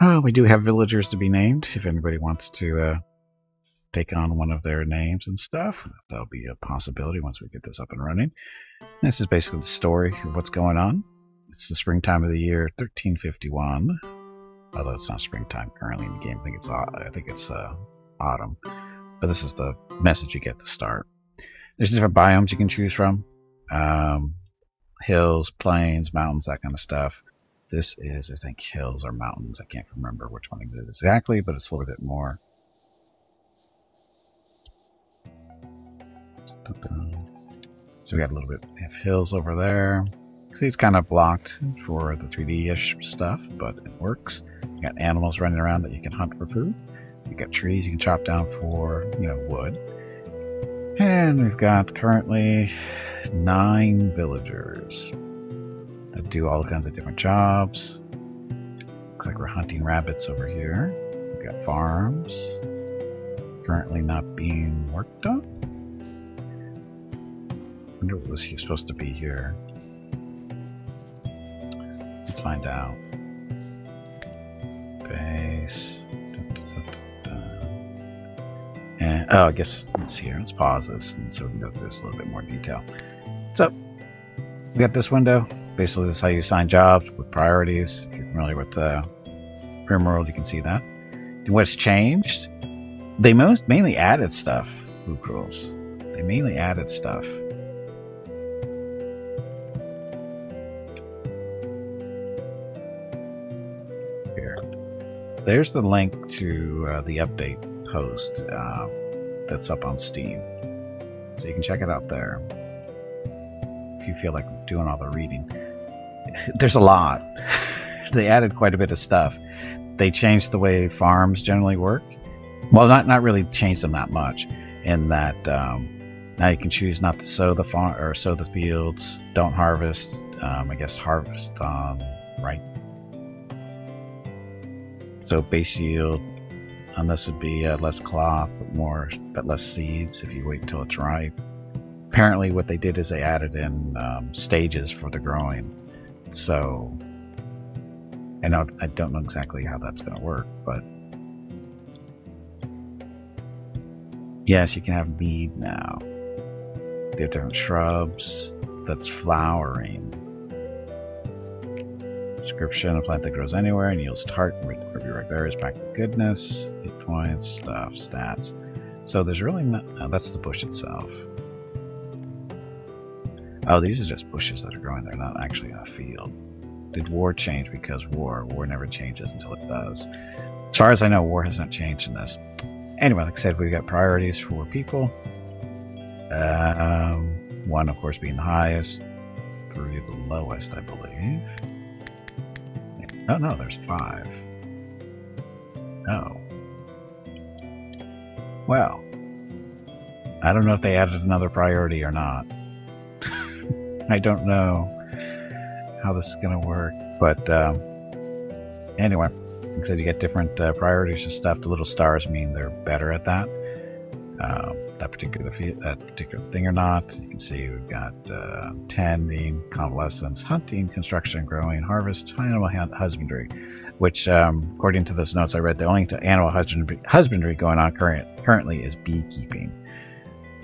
We do have villagers to be named. If anybody wants to take on one of their names and stuff, that'll be a possibility once we get this up and running. This is basically the story of what's going on. It's the springtime of the year 1351, although it's not springtime currently in the game. I think it's autumn, but this is the message you get to start. There's different biomes you can choose from: hills, plains, mountains, that kind of stuff. This is, I think, hills or mountains. I can't remember which one it is exactly, but it's a little bit more. So we got a little bit of hills over there. See, it's kind of blocked for the 3D-ish stuff, but it works. You got animals running around that you can hunt for food. You got trees you can chop down for, wood. And we've got currently 9 villagers that do all kinds of different jobs. Looks like we're hunting rabbits over here. We've got farms currently not being worked on. I wonder what was he supposed to be here. Let's find out. Base. And I guess let's see here. Let's pause this and so we can go through this a little bit more detail. So we got this window. Basically, this is how you assign jobs with priorities. If you're familiar with Primworld, you can see that. And what's changed? They mainly added stuff. Food rules. They mainly added stuff. There's the link to the update post that's up on Steam. So you can check it out there if you feel like doing all the reading. There's a lot. They added quite a bit of stuff. They changed the way farms generally work. Well, not really changed them that much, in that now you can choose not to sow the farm or sow the fields. Don't harvest. I guess harvest on right. So base yield on this would be less cloth, but less seeds if you wait until it's ripe. Apparently what they did is they added in stages for the growing. So I don't know exactly how that's going to work, but yes, you can have mead now. They have different shrubs that's flowering. Description: a plant that grows anywhere and yields tart and red berries, back to goodness, hit points, stuff, stats. So there's really not. Oh, that's the bush itself. Oh, these are just bushes that are growing. They're not actually in a field. Did war change? Because war never changes until it does. As far as I know, war has not changed in this. Anyway, like I said, we've got priorities for people. 1, of course, being the highest. 3 the lowest, I believe. Oh, no, there's 5. Oh. Well. I don't know if they added another priority or not. I don't know how this is going to work. But, anyway. Like I said, you get different priorities and stuff. The little stars mean they're better at that. That particular thing or not. You can see we've got tending, convalescence, hunting, construction, growing, harvest, animal husbandry, which, according to those notes I read, the only animal husbandry going on currently is beekeeping.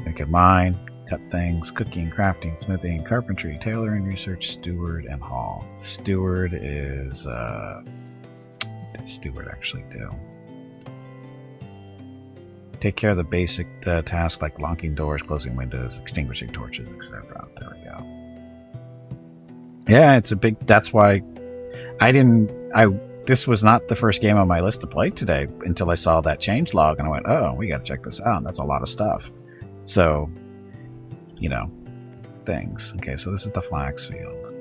You can mine, cut things, cooking, crafting, smithing, carpentry, tailoring, research, steward, and haul. Steward is what did steward actually do? Take care of the basic tasks like locking doors, closing windows, extinguishing torches, etc. There we go. Yeah, it's a big. That's why this was not the first game on my list to play today until I saw that change log and I went, oh, we got to check this out. That's a lot of stuff. So, things. Okay, so this is the flax field.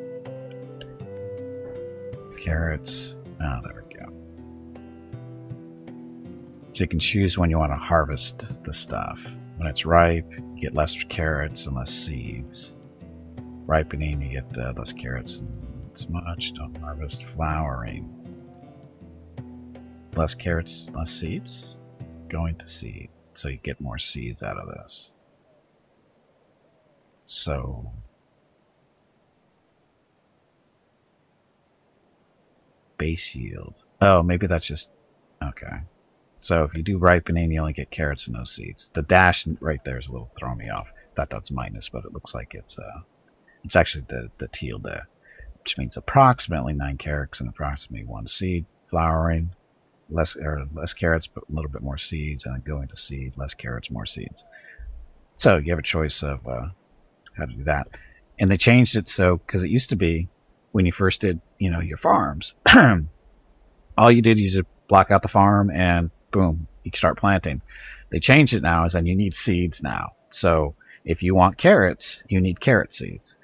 Carrots. Oh, there we go. So you can choose when you want to harvest the stuff. When it's ripe, you get less carrots and less seeds. Ripening, you get less carrots and as much. Don't harvest. Flowering. Less carrots, less seeds. Going to seed. So you get more seeds out of this. So base yield. Oh, maybe that's just... Okay. So if you do ripening, you only get carrots and no seeds. The dash right there is a little throwing me off. Thought that's minus, but it looks like it's actually the tilde, which means approximately 9 carrots and approximately 1 seed. Flowering, less carrots, but a little bit more seeds, and then going to seed, less carrots, more seeds. So you have a choice of how to do that. And they changed it so, because it used to be when you first did, your farms, all you did is just block out the farm and boom, you can start planting. They changed it now, as in you need seeds now. So if you want carrots, you need carrot seeds.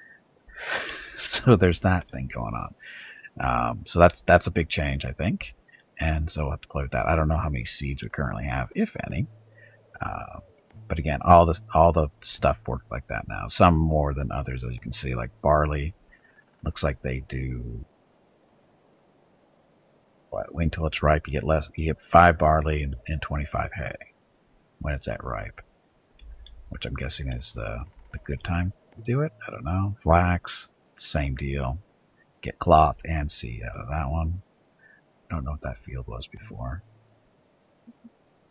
So there's that thing going on. So that's a big change, I think. And so we'll have to play with that. I don't know how many seeds we currently have, if any. But again, all the stuff worked like that now. Some more than others, as you can see, like barley. Looks like they do. What? Wait until it's ripe. You get less. You get 5 barley and 25 hay when it's at ripe, which I'm guessing is the good time to do it. I don't know. Flax, same deal. Get cloth and seed out of that one. Don't know what that field was before.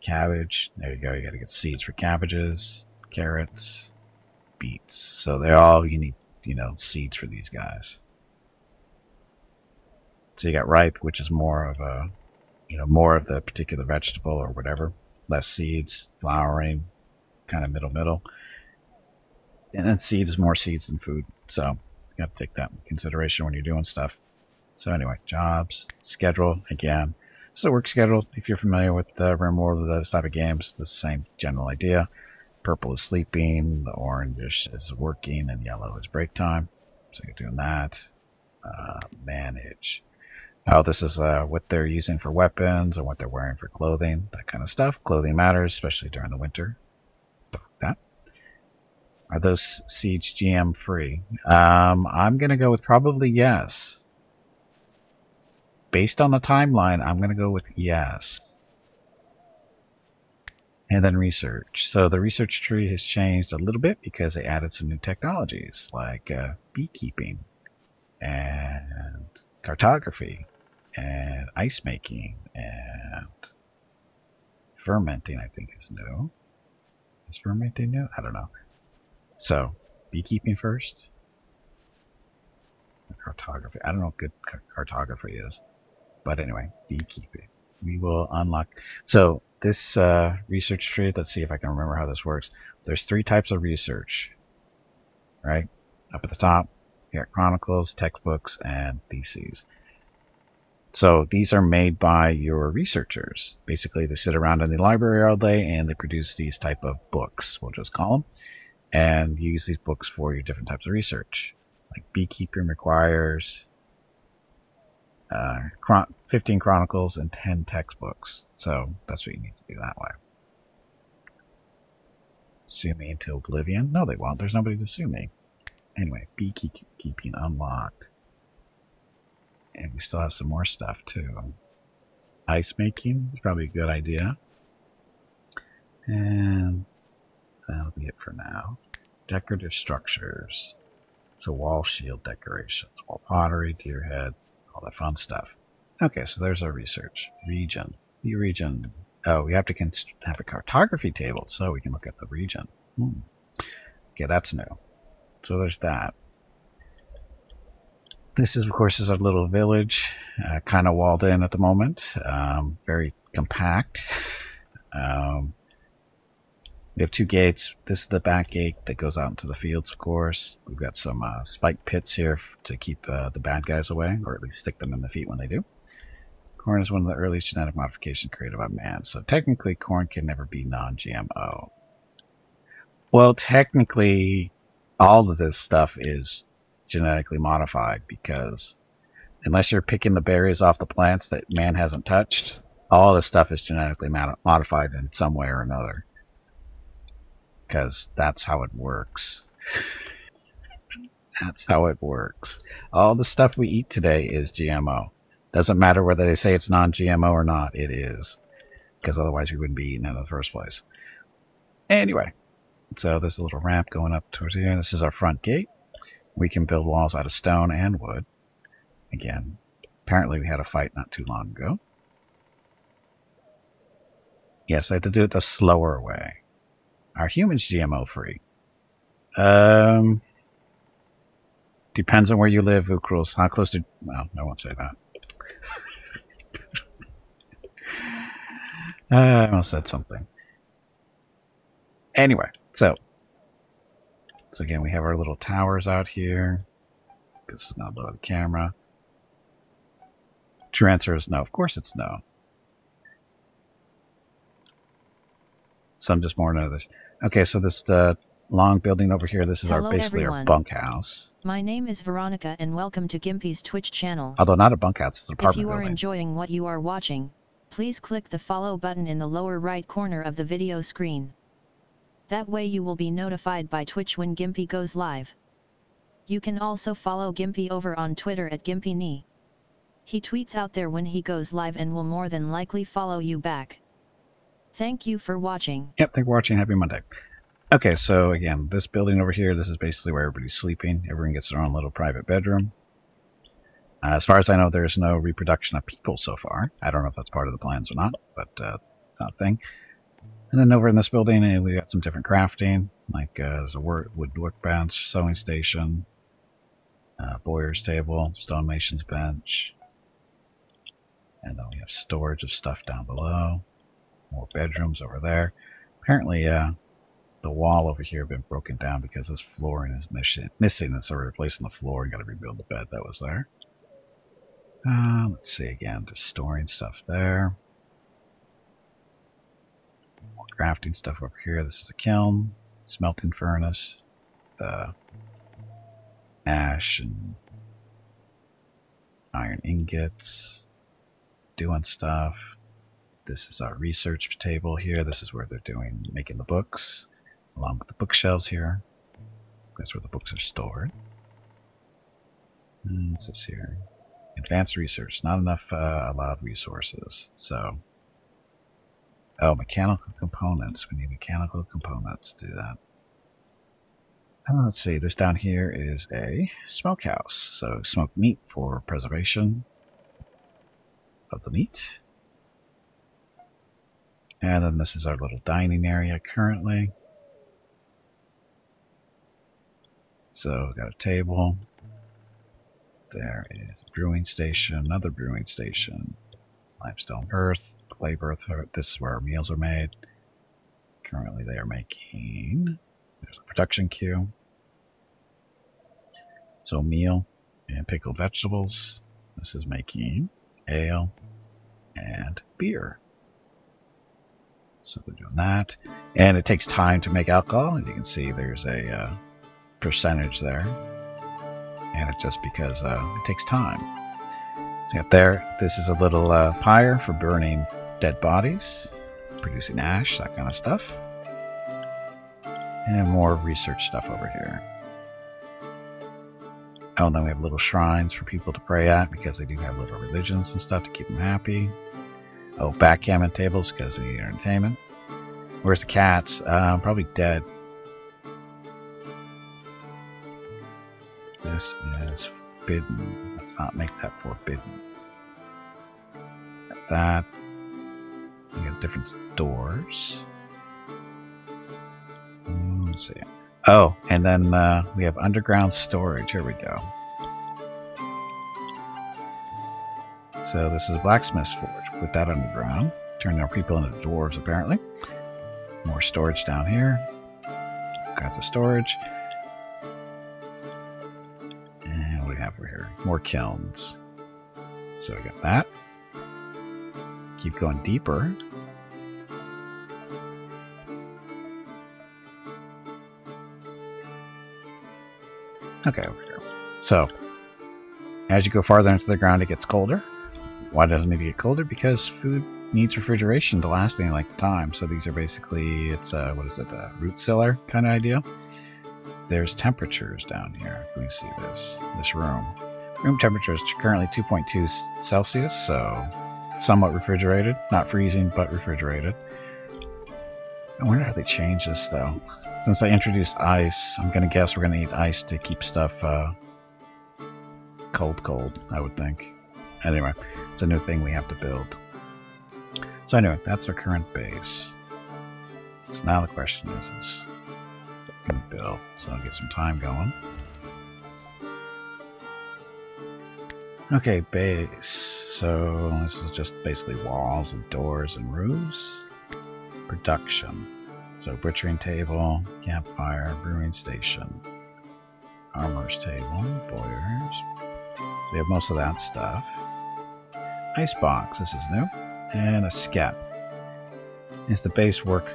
Cabbage, there you go. You got to get seeds for cabbages, carrots, beets. So they're all, you need, seeds for these guys. So you got ripe, which is more of a, more of the particular vegetable or whatever. Less seeds, flowering, kind of middle. And then seeds is more seeds than food. So you got to take that into consideration when you're doing stuff. So anyway, jobs, schedule, again. So the work schedule, if you're familiar with the RimWorld or those type of games, the same general idea. Purple is sleeping, the orange is working, and yellow is break time. So you're doing that. Manage. Oh, this is what they're using for weapons and what they're wearing for clothing, that kind of stuff. Clothing matters, especially during the winter. Stuff like that. Are those seeds GM free? I'm going to go with probably yes. Based on the timeline, I'm going to go with yes. And then research. So the research tree has changed a little bit because they added some new technologies like beekeeping and cartography and ice making and fermenting, I think is new. Is fermenting new? I don't know. So beekeeping first. Cartography. I don't know what good cartography is. But anyway, beekeeping. We will unlock. So this research tree, let's see if I can remember how this works. There's 3 types of research, right? Up at the top, you got chronicles, textbooks, and theses. So these are made by your researchers. Basically, they sit around in the library all day and they produce these type of books, we'll just call them, and use these books for your different types of research. Like beekeeping requires 15 chronicles and 10 textbooks. So that's what you need to do that way. Sue me into oblivion. No, they won't. There's nobody to sue me. Anyway, beekeeping unlocked. And we still have some more stuff too. Ice making is probably a good idea. And that'll be it for now. Decorative structures. So wall shield decorations, wall pottery, deer head, all that fun stuff. Okay, so there's our research. Region. The region. Oh, we have to have a cartography table so we can look at the region. Okay, that's new. So there's that. This is, of course, is our little village, kind of walled in at the moment. Very compact. We have 2 gates. This is the back gate that goes out into the fields, of course. We've got some spike pits here to keep the bad guys away, or at least stick them in the feet when they do. Corn is one of the earliest genetic modifications created by man, so technically corn can never be non-GMO. Well, technically, all of this stuff is genetically modified because unless you're picking the berries off the plants that man hasn't touched, all this stuff is genetically modified in some way or another. Because that's how it works. That's how it works. All the stuff we eat today is GMO. Doesn't matter whether they say it's non-GMO or not, it is. Because otherwise we wouldn't be eating it in the first place. Anyway, so there's a little ramp going up towards here. This is our front gate. We can build walls out of stone and wood. Again, Apparently we had a fight not too long ago. Yes, I had to do it the slower way. Are humans GMO free? Depends on where you live, Ukruls. How close to... Well, I won't say that. I almost said something. Anyway, so again, we have our little towers out here. This is not below the camera. True answer is no. Of course it's no. Some just more know this. Okay, so this long building over here, this is basically our bunkhouse. My name is Veronica and welcome to Gimpy's Twitch channel. Although not a bunkhouse, it's an apartment building. If you are enjoying what you are watching, please click the follow button in the lower right corner of the video screen. That way you will be notified by Twitch when Gimpy goes live. You can also follow Gimpy over on Twitter at GimpyKnee. He tweets out there when he goes live and will more than likely follow you back. Thank you for watching. Yep, thank you for watching. Happy Monday. Okay, so again, this building over here, this is basically where everybody's sleeping. Everyone gets their own little private bedroom. As far as I know, there's no reproduction of people so far. I don't know if that's part of the plans or not, but it's not a thing. And then over in this building, we got some different crafting, like there's a wood workbench, sewing station, bowyer's table, stonemason's bench, and then we have storage of stuff down below. More bedrooms over there. Apparently, the wall over here has been broken down because this flooring is missing, and so we're replacing the floor. You got to rebuild the bed that was there. Let's see again, just storing stuff there. More crafting stuff over here. This is a kiln, smelting furnace, ash and iron ingots, doing stuff. This is our research table here. This is where they're making the books, along with the bookshelves here. That's where the books are stored. What's this here? Advanced research. Not enough allowed resources. So, mechanical components. We need mechanical components to do that. Let's see. This down here is a smokehouse. So, smoked meat for preservation of the meat. And then this is our little dining area currently. So we've got a table. There is a brewing station, another brewing station, limestone hearth, clay earth. This is where our meals are made. Currently they are making, there's a production queue. So meal and pickled vegetables. This is making ale and beer. So they're doing that. And it takes time to make alcohol. As you can see, there's a percentage there. And it's just because it takes time. So there, this is a little pyre for burning dead bodies, producing ash, that kind of stuff. And more research stuff over here. Oh, and then we have little shrines for people to pray at because they do have little religions and stuff to keep them happy. Oh, backgammon tables because they need entertainment. Where's the cats? Probably dead. This is forbidden. Let's not make that forbidden. Got that. We got different doors. Let's see. Oh, and then we have underground storage. Here we go. So this is a blacksmith's forge. Put that underground. Turn our people into dwarves, apparently. More storage down here. Got the storage. And what do we have over here? More kilns. So we got that. Keep going deeper. Okay, over here. So, as you go farther into the ground, it gets colder. Why doesn't it get colder? Because food needs refrigeration to last any length of time. So these are basically, it's what is it, a root cellar kind of idea. There's temperatures down here. Let me see this room. Room temperature is currently 2.2 Celsius, so somewhat refrigerated. Not freezing, but refrigerated. I wonder how they change this, though. Since I introduced ice, I'm going to guess we're going to need ice to keep stuff cold, I would think. Anyway, it's a new thing we have to build. So anyway, that's our current base. So now the question is what can we build? So I'll get some time going. Okay, base. So this is just basically walls and doors and roofs. Production. So butchering table, campfire, brewing station, armorer's table, boilers. So we have most of that stuff. Icebox, this is new. And a skep. Is the base work?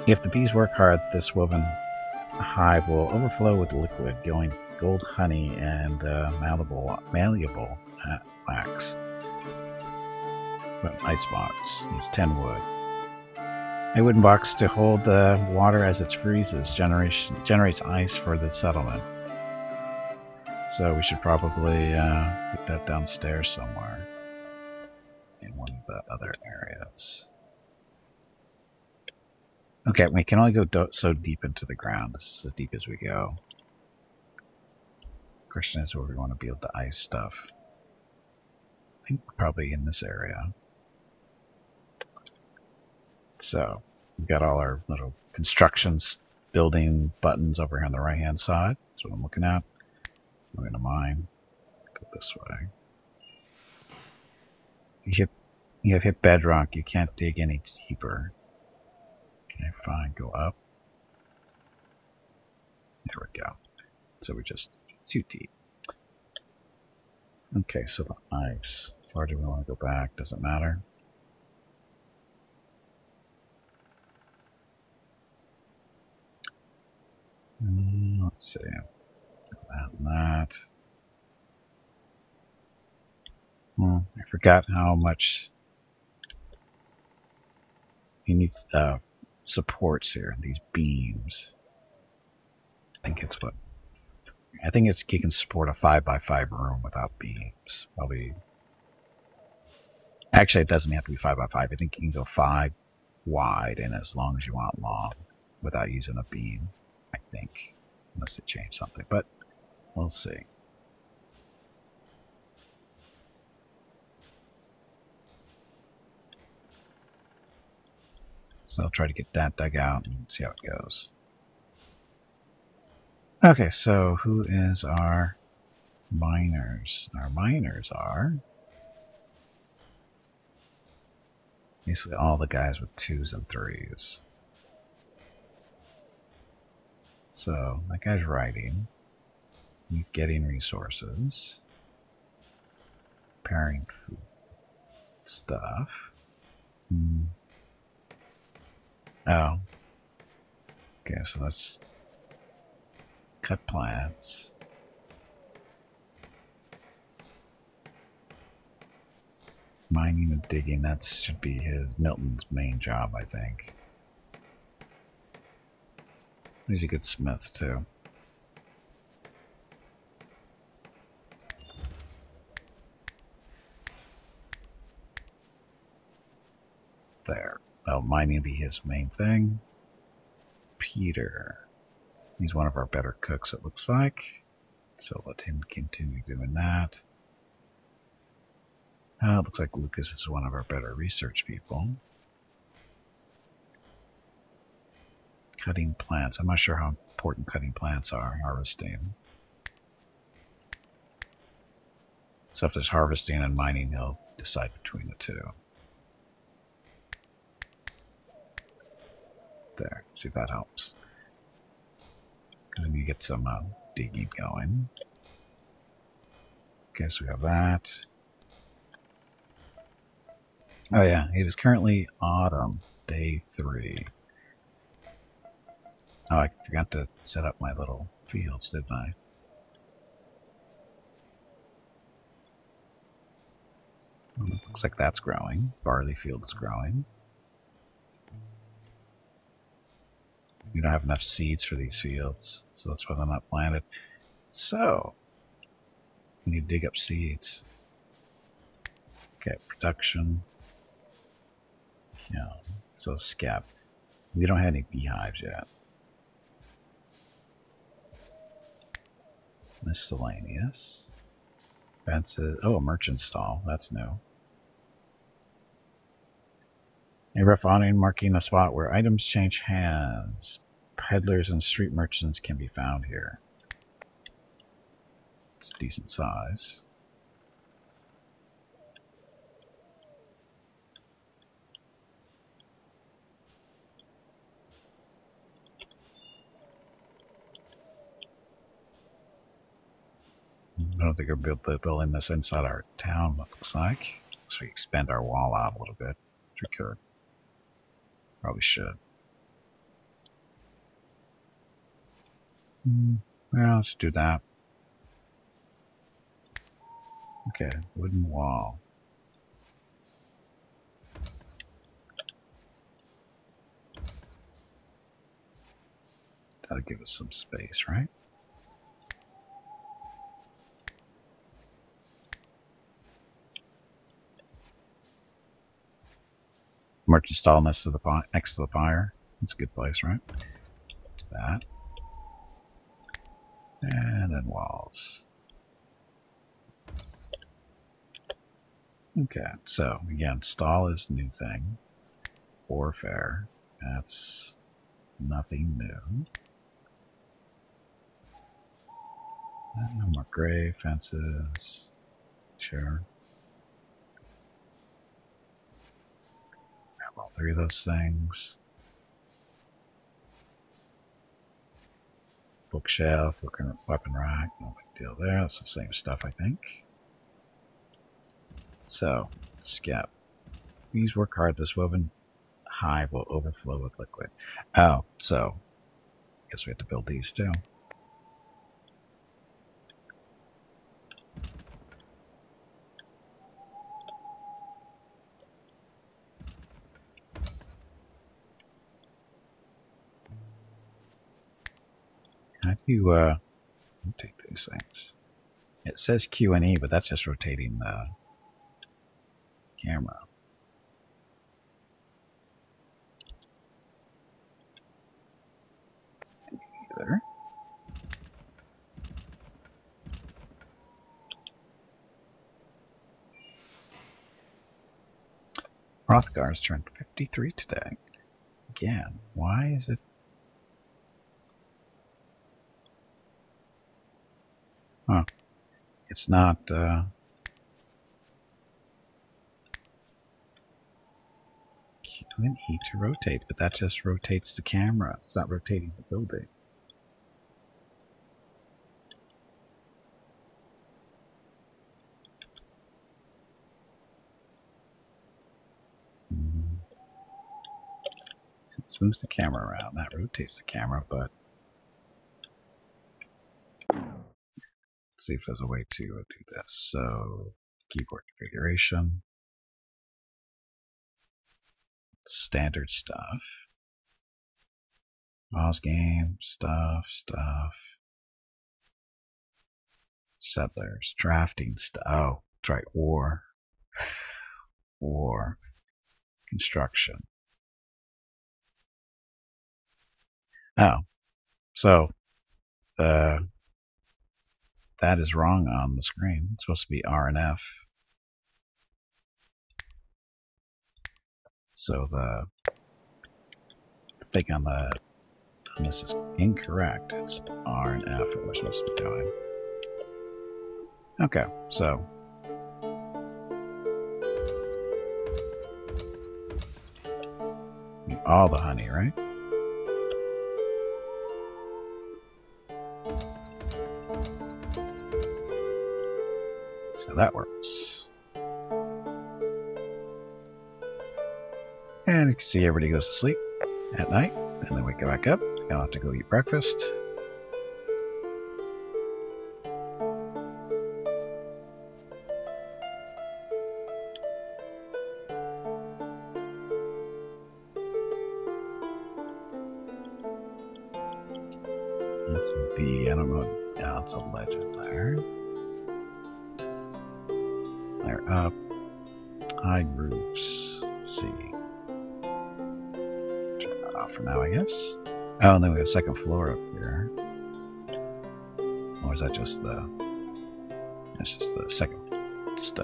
If the bees work hard, this woven hive will overflow with liquid, going gold honey and malleable wax. But icebox needs 10 wood. A wooden box to hold the water as it freezes generates ice for the settlement. So we should probably put that downstairs somewhere in one of the other areas. Okay, we can only go so deep into the ground. This is as deep as we go. Question is where we want to build the ice stuff. I think probably in this area. So we've got all our little constructions building buttons over here on the right hand side. That's what I'm looking at. I'm going to mine. Go this way. You have hit bedrock. You can't dig any deeper. Okay, fine. Go up. There we go. So we just too deep. Okay, so the ice. How far do we want to go back? Doesn't matter. Let's see. That and that. I forgot how much he needs supports here. These beams. I think it's what. I think it's he can support a 5x5 room without beams. Probably. Actually, it doesn't have to be 5x5. I think you can go 5 wide and as long as you want long without using a beam. I think, unless they change something, but we'll see. So I'll try to get that dug out and see how it goes. Okay, so who is our miners? Our miners are basically all the guys with 2s and 3s. So that guy's writing. He's getting resources. Preparing food stuff. Oh. Okay, so let's cut plants. Mining and digging, that should be Milton's main job, I think. He's a good smith, too. There. Oh, mining will be his main thing. Peter. He's one of our better cooks, it looks like. So let him continue doing that. It looks like Lucas is one of our better research people. Cutting plants. I'm not sure how important cutting plants are. Harvesting. So if there's harvesting and mining, he'll decide between the two. There. See if that helps. Then you get some digging going. Okay, so we have that. Oh yeah, it is currently autumn, day 3. Oh, I forgot to set up my little fields, didn't I? Well, it looks like that's growing. Barley field is growing. We don't have enough seeds for these fields, so that's why they're not planted. So, we need to dig up seeds. Okay, production. Yeah, so scab. We don't have any beehives yet. Miscellaneous. Fences. Oh, a merchant stall. That's new. A rough awning marking a spot where items change hands. Peddlers and street merchants can be found here. It's decent size. I don't think we're building this inside our town, what it looks like. So we expand our wall out a little bit. If we could. Probably should. Well, let's do that. Okay, wooden wall. That'll give us some space, right? Merchant stall next to the fire. It's a good place, right? Do that. And then walls. Okay, so again, stall is a new thing. Warfare. That's nothing new. No more gray fences. Sure. Have all three of those things. Bookshelf, weapon rack, no big deal there. That's the same stuff, I think. So, skip. These work hard. This woven hive will overflow with liquid. Oh, so I guess we have to build these too. How do you rotate these things? It says Q and E, but that's just rotating the camera. Either. Rothgar's turned 53 today. Again, why is it? Huh. It's not, Q and E to rotate, but that just rotates the camera. It's not rotating the building. This moves the camera around. That rotates the camera, but let's see if there's a way to do this. So, keyboard configuration, standard stuff, mouse game, stuff, settlers, drafting stuff. Oh, that's right, war, construction. Oh, so that is wrong on the screen. It's supposed to be R and F. So the thing on this is incorrect. It's R and F that we're supposed to be doing. Okay, so all the honey, right? So that works. And you can see everybody goes to sleep at night, and then wake back up. I'll have to go eat breakfast. That's a B. I don't know. Yeah, it's a legend there. They're up. High roofs. Let's see. Turn that off for now, I guess. Oh, and then we have a second floor up here. Or is that just the... That's just the second, just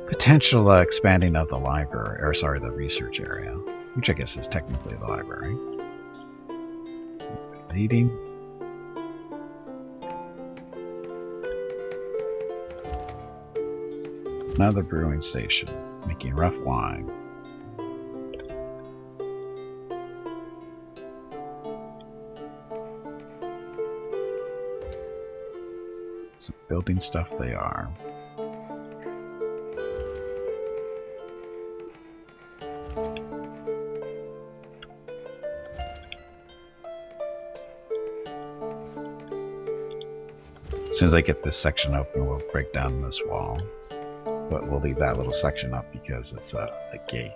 potential expanding of the library, or sorry, the research area, which I guess is technically the library. Eating. Another brewing station, making rough wine. So building stuff they are. As soon as I get this section open, we'll break down this wall. But we'll leave that little section up because it's a gate.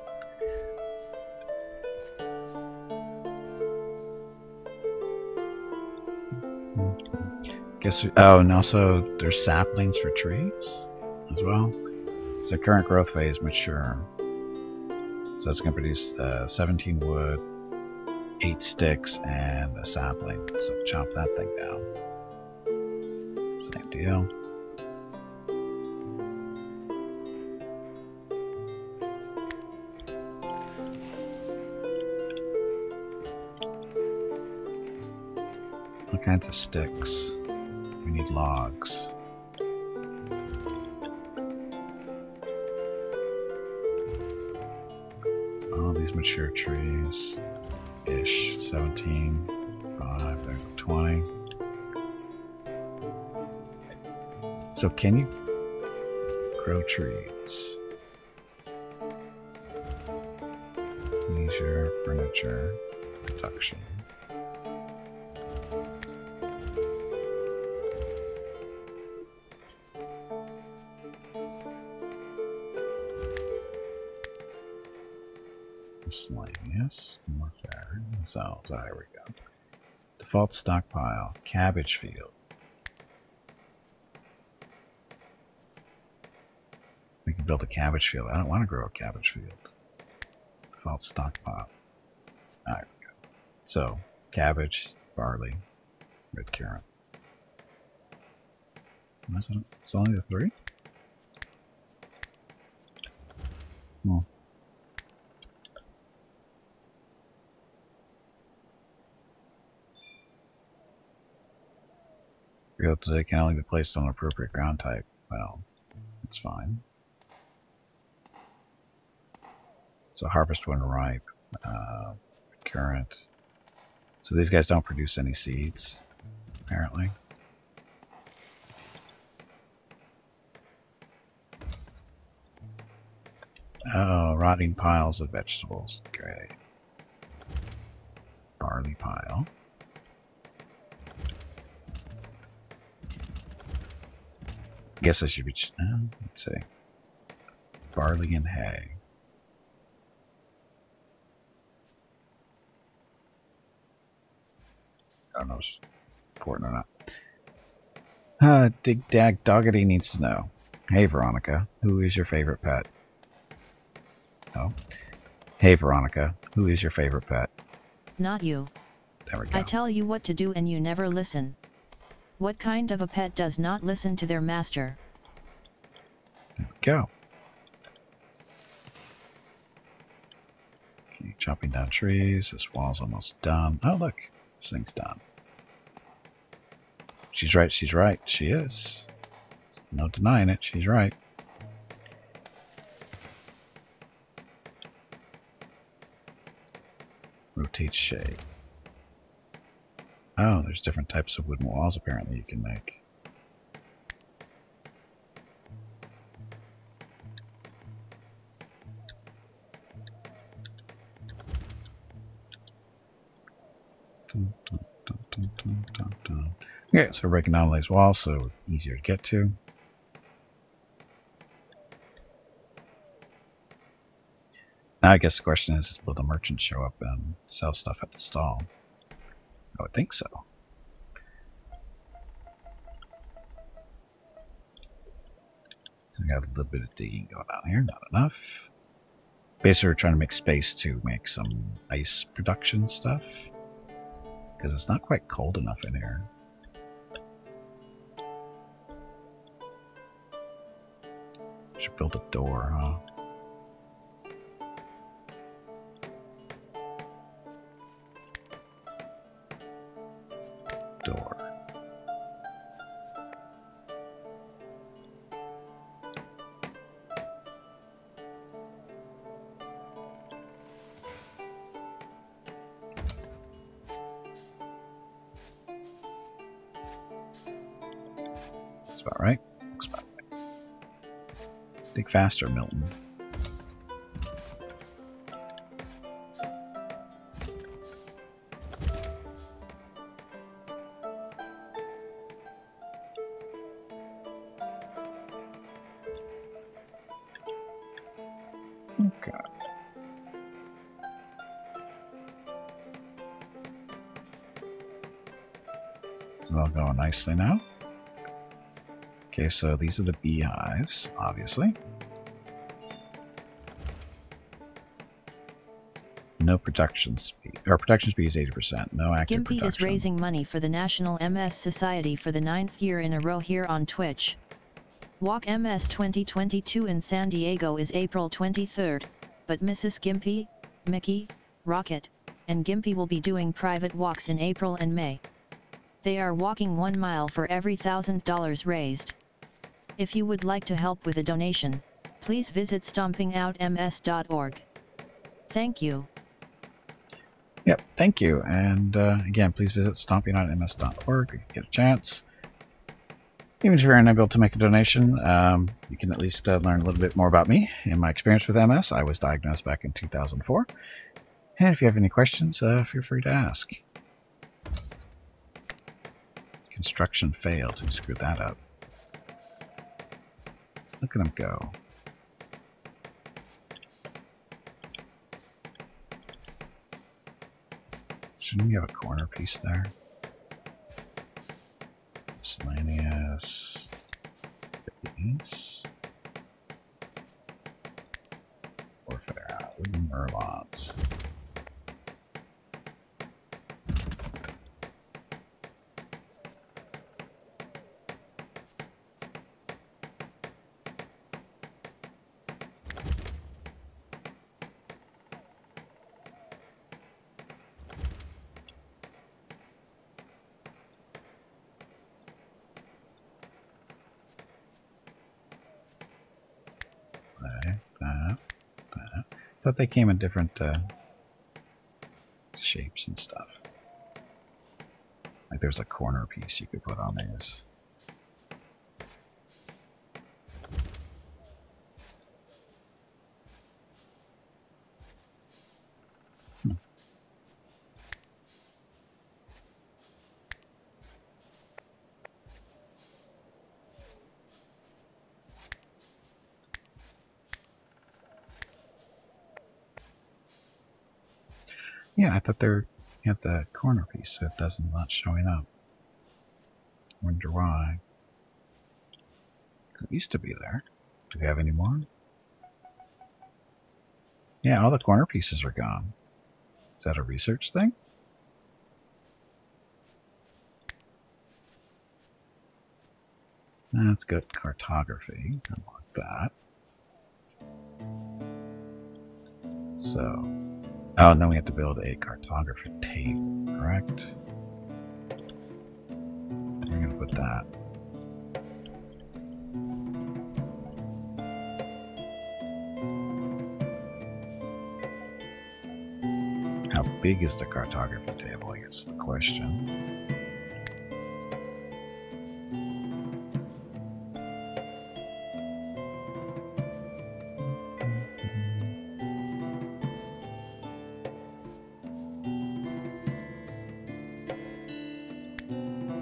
Guess oh, and also there's saplings for trees as well. So current growth phase mature. So it's going to produce 17 wood, 8 sticks, and a sapling. So chop that thing down. Same deal. All kinds of sticks. We need logs. All these mature trees. Ish. 17, 5, 20. So can you grow trees? Leisure, furniture, production. Miscellaneous, more fair. So there we go. Default stockpile, cabbage field. We can build a cabbage field. I don't want to grow a cabbage field. Default stockpile. There we go. So, cabbage, barley, red currant. It's only the 3? Well. Field today can only be placed on appropriate ground type. Well, it's fine. So harvest when ripe, current. So these guys don't produce any seeds, apparently. Oh, rotting piles of vegetables. Great. Barley pile. I guess I should be. Let's see. Barley and hay. I don't know if it's important or not. Dig Dag Doggety needs to know. Hey Veronica, who is your favorite pet? Oh. Hey Veronica, who is your favorite pet? Not you. There we go. I tell you what to do and you never listen. What kind of a pet does not listen to their master? There we go. Okay, chopping down trees. This wall's almost done. Oh look, this thing's done. She's right, she's right. She is. No denying it, she's right. Rotate shade. Oh, there's different types of wooden walls apparently you can make. Okay, so we're breaking down these walls so easier to get to. Now I guess the question is will the merchants show up and sell stuff at the stall? I would think so. So we got a little bit of digging going on here, not enough. Basically we're trying to make space to make some ice production stuff. Because it's not quite cold enough in here. build a door, huh? Door. That's about right. Looks about right. Dig faster, Milton. Okay. It's all going nicely now. Okay, so these are the beehives, obviously. No production speed, or production speed is 80%. No active Gimpy production. is raising money for the National MS Society for the 9th year in a row here on Twitch. Walk MS 2022 in San Diego is April 23rd, but Mrs. Gimpy, Mickey, Rocket, and Gimpy will be doing private walks in April and May. They are walking 1 mile for every $1,000 raised. If you would like to help with a donation, please visit stompingoutms.org. Thank you. Yep, thank you. And again, please visit stompingoutms.org if you get a chance. Even if you're unable to make a donation, you can at least learn a little bit more about me and my experience with MS. I was diagnosed back in 2004. And if you have any questions, feel free to ask. Construction failed. Who screwed that up? Look at him go. Shouldn't we have a corner piece there? Miscellaneous. These. Warfare. Wooden merlons. I thought they came in different shapes and stuff. Like there's a corner piece you could put on these. Yeah, I thought they had the corner piece, so it doesn't not showing up. Wonder why. It used to be there. Do we have any more? Yeah, all the corner pieces are gone. Is that a research thing? That's good. Cartography. Unlock that. So, oh, and then we have to build a cartography table, correct? We're going to put that. How big is the cartography table, I guess is the question.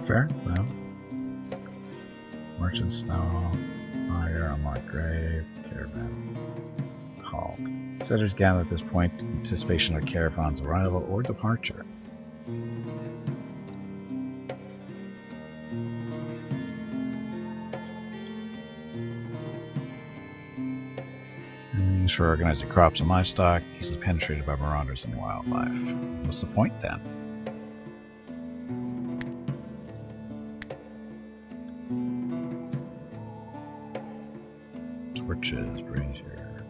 Fair? Well, merchant stall, fire, unlocked grave, caravan, halt. Settlers gather at this point in anticipation of caravan's arrival or departure. And used for organizing crops and livestock, this is penetrated by marauders and wildlife. What's the point then? torches, brazier.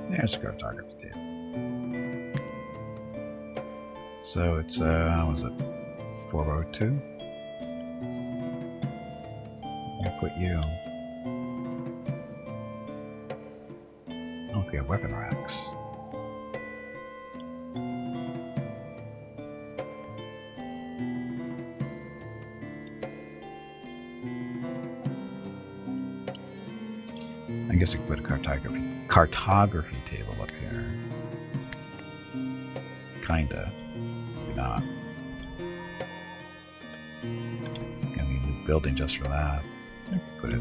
There's a cartography table. So it's, was it 402? I put you. Okay, weapon racks. I guess we could put a cartography table up here. Kinda. Maybe not. Gonna need a new building just for that. I could put it.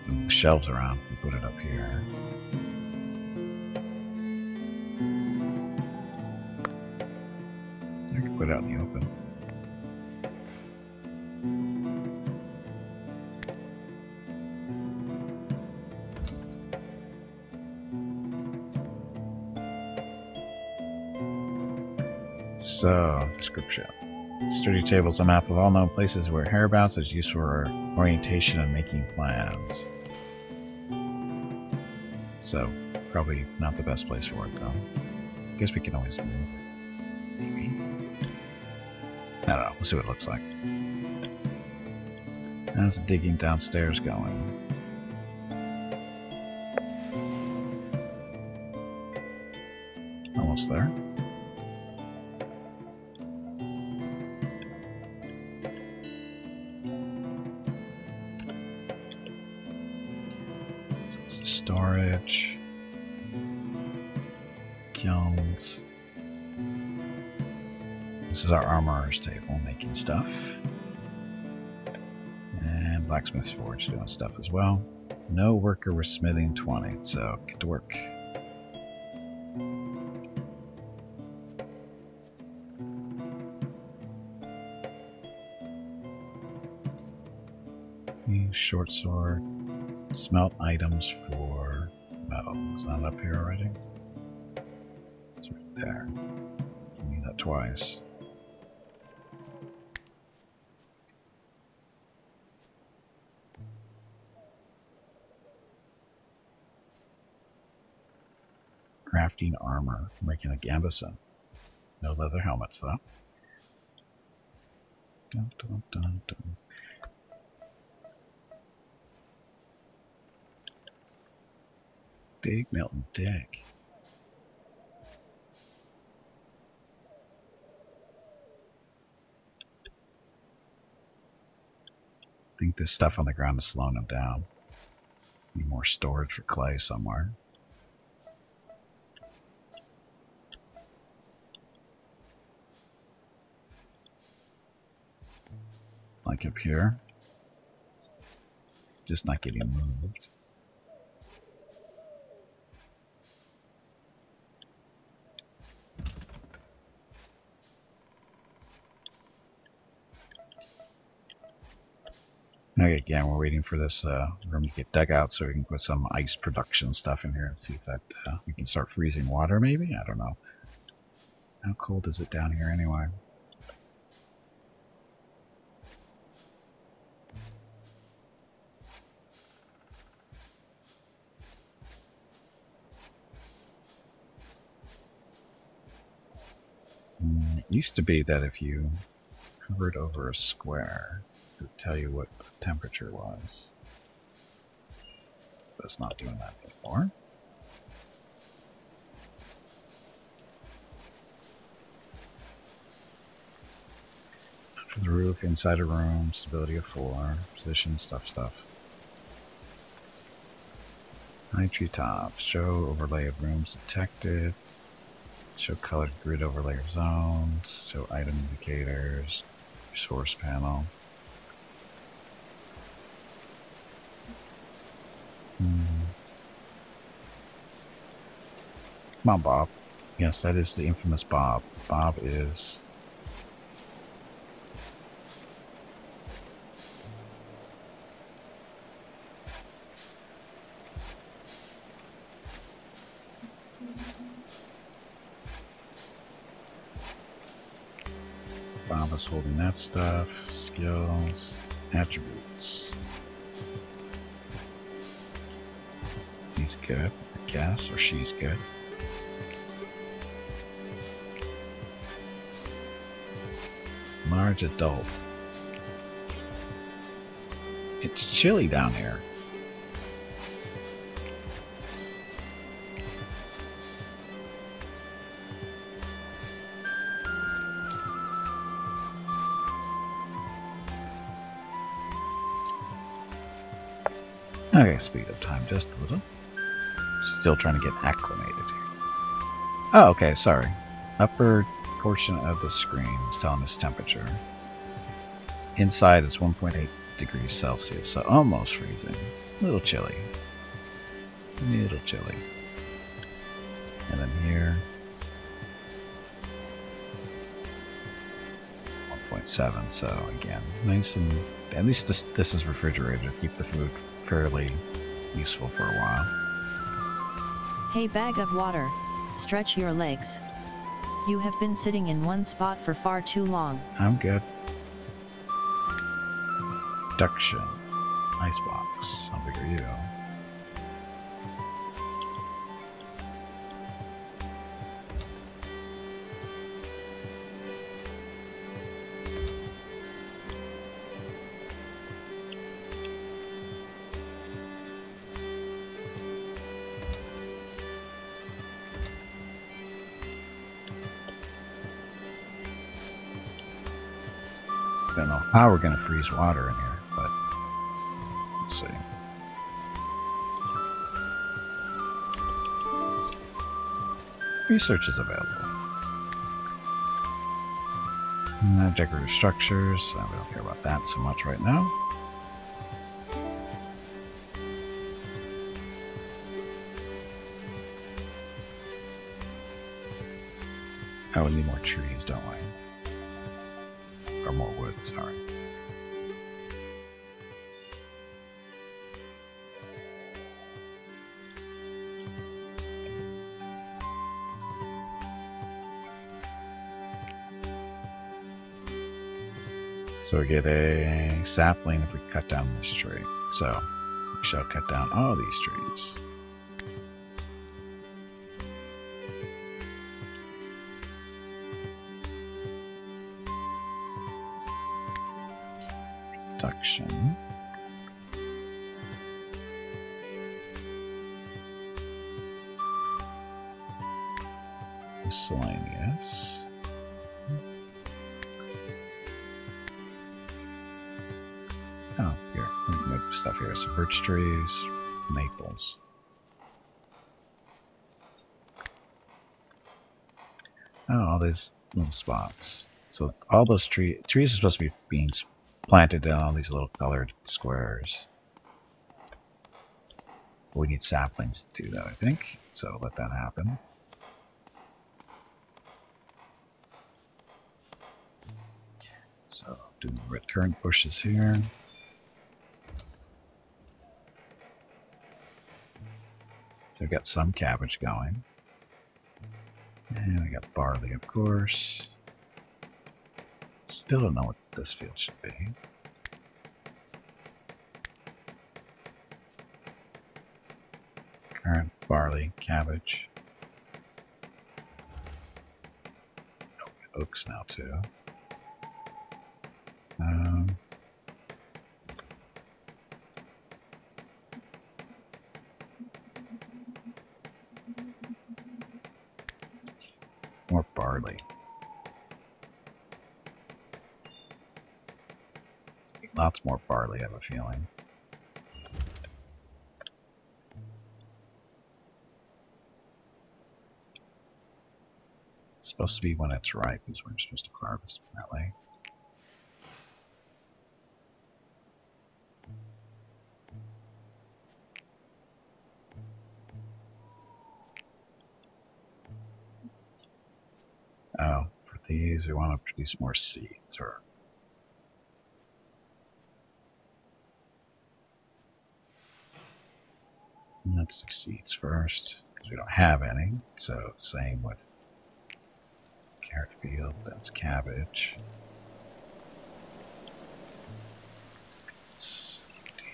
Move the shelves around and put it up here. I could put it out in the open. So, description. Sturdy table is a map of all known places where hereabouts is used for orientation and making plans. So, probably not the best place for it, though. I guess we can always move it. Maybe. I don't know. We'll see what it looks like. How's the digging downstairs going? Almost there. Storage, kilns. This is our armorer's table, making stuff. And blacksmith's forge doing stuff as well. No worker with smithing 20, so get to work. Short sword. Smelt items for metal. Is that up here already? It's right there. I need that twice. Crafting armor. Making a gambeson. No leather helmets though. Dun, dun, dun, dun. Dig, melt, and dig. I think this stuff on the ground is slowing them down. Need more storage for clay somewhere. Like up here. Just not getting moved. Okay, again, we're waiting for this room to get dug out so we can put some ice production stuff in here and see if that we can start freezing water, maybe? I don't know. How cold is it down here anyway? It used to be that if you hovered over a square, it would tell you what the temperature was. But it's not doing that anymore. For the roof, inside a room, stability of 4, position, stuff. High tree tops, show overlay of rooms detected. Show colored grid overlay of zones. Show item indicators. Source panel. Come on, Bob. Yes, that is the infamous Bob. Bob is... Novice holding that stuff. Skills. Attributes. He's good, I guess, or she's good. Large adult. It's chilly down here. Okay, speed up time just a little. Still trying to get acclimated here. Oh, okay, sorry. Upper portion of the screen is telling us temperature. Inside is 1.8 degrees Celsius, so almost freezing. A little chilly. A little chilly. And then here, 1.7, so again, nice and... At least this is refrigerated to keep the food fairly useful for a while. Hey, bag of water, stretch your legs. You have been sitting in one spot for far too long. I'm good. Production. Icebox. How big are you? I don't know how we're going to freeze water in here, but we'll see. Research is available. Decorative structures. We don't care about that so much right now. Oh, we need more trees, don't we? Or more wood, sorry. So we get a sapling if we cut down this tree. So we shall cut down all these trees. Production. Miscellaneous. Oh, here. We can move stuff here. So birch trees, maples. Oh, all these little spots. So all those trees are supposed to be being planted in all these little colored squares. We need saplings to do that, I think. So let that happen. So do the red currant bushes here. So we got some cabbage going. And we got barley, of course. Still don't know what this field should be. Currant, barley, cabbage. Oh, oaks now too. More barley. Lots more barley, I have a feeling. It's supposed to be when it's ripe is when you're supposed to harvest barley. Oh, for these we want to produce more seeds, or let's do seeds first, because we don't have any. So same with carrot field, that's cabbage.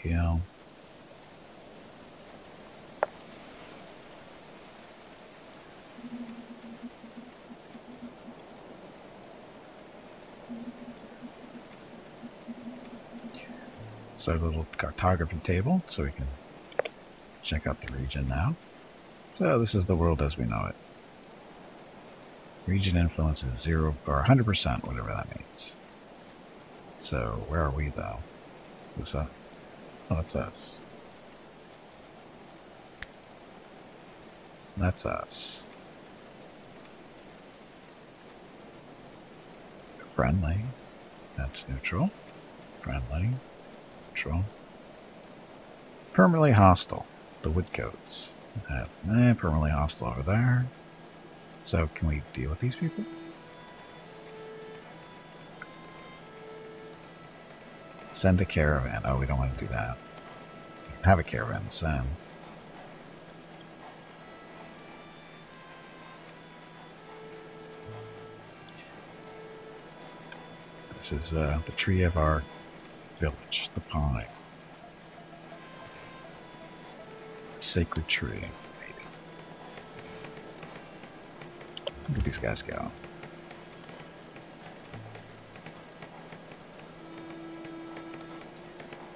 hill. It's our little cartography table, so we can check out the region now. So this is the world as we know it. Region influence is 0 or 100%, whatever that means. So where are we though? Is this oh, it's us. So that's us. Friendly. That's neutral. Friendly. Neutral. Permanently hostile. The woodcoats. Permanently hostile over there. So can we deal with these people? Send a caravan. Oh, we don't want to do that. We can have a caravan to send. This is the tree of our village, the pine. Sacred tree, maybe. Look at these guys go.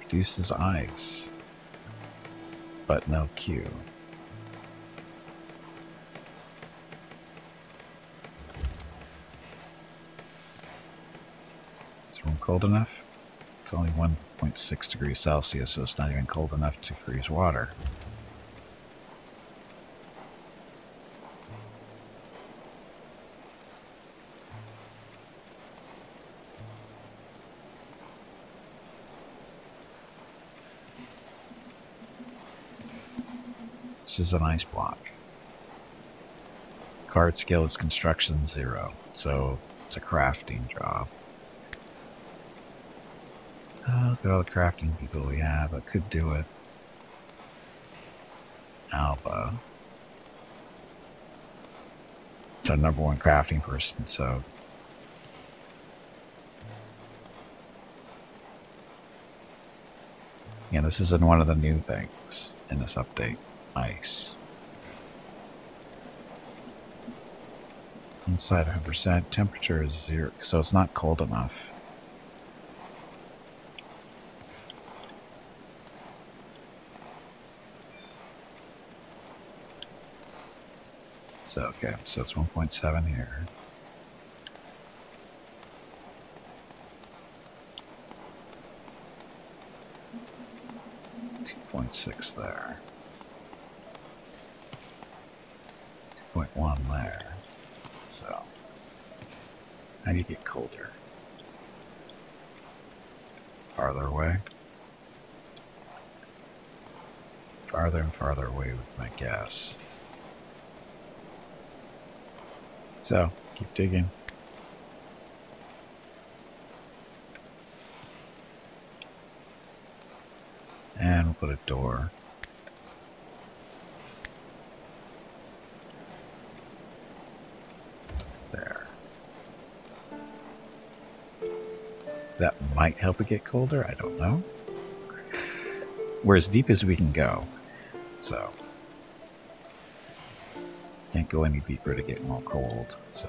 Produces ice, but no Q. Is the room cold enough? It's only 1.6 degrees Celsius, so it's not even cold enough to freeze water. This is an ice block. Card skill is construction 0, so it's a crafting job. Look at all the crafting people we have that could do it. Alba. It's our #1 crafting person, so. Yeah, this isn't one of the new things in this update. Ice. Inside 100%, temperature is 0, so it's not cold enough. So, okay, so it's 1.7 here. .6 there. 2.1 there. So, how do you get colder? Farther away? Farther and farther away with my guess. So, keep digging. And we'll put a door. There. That might help it get colder, I don't know. We're as deep as we can go, so can't go any deeper to get more cold. So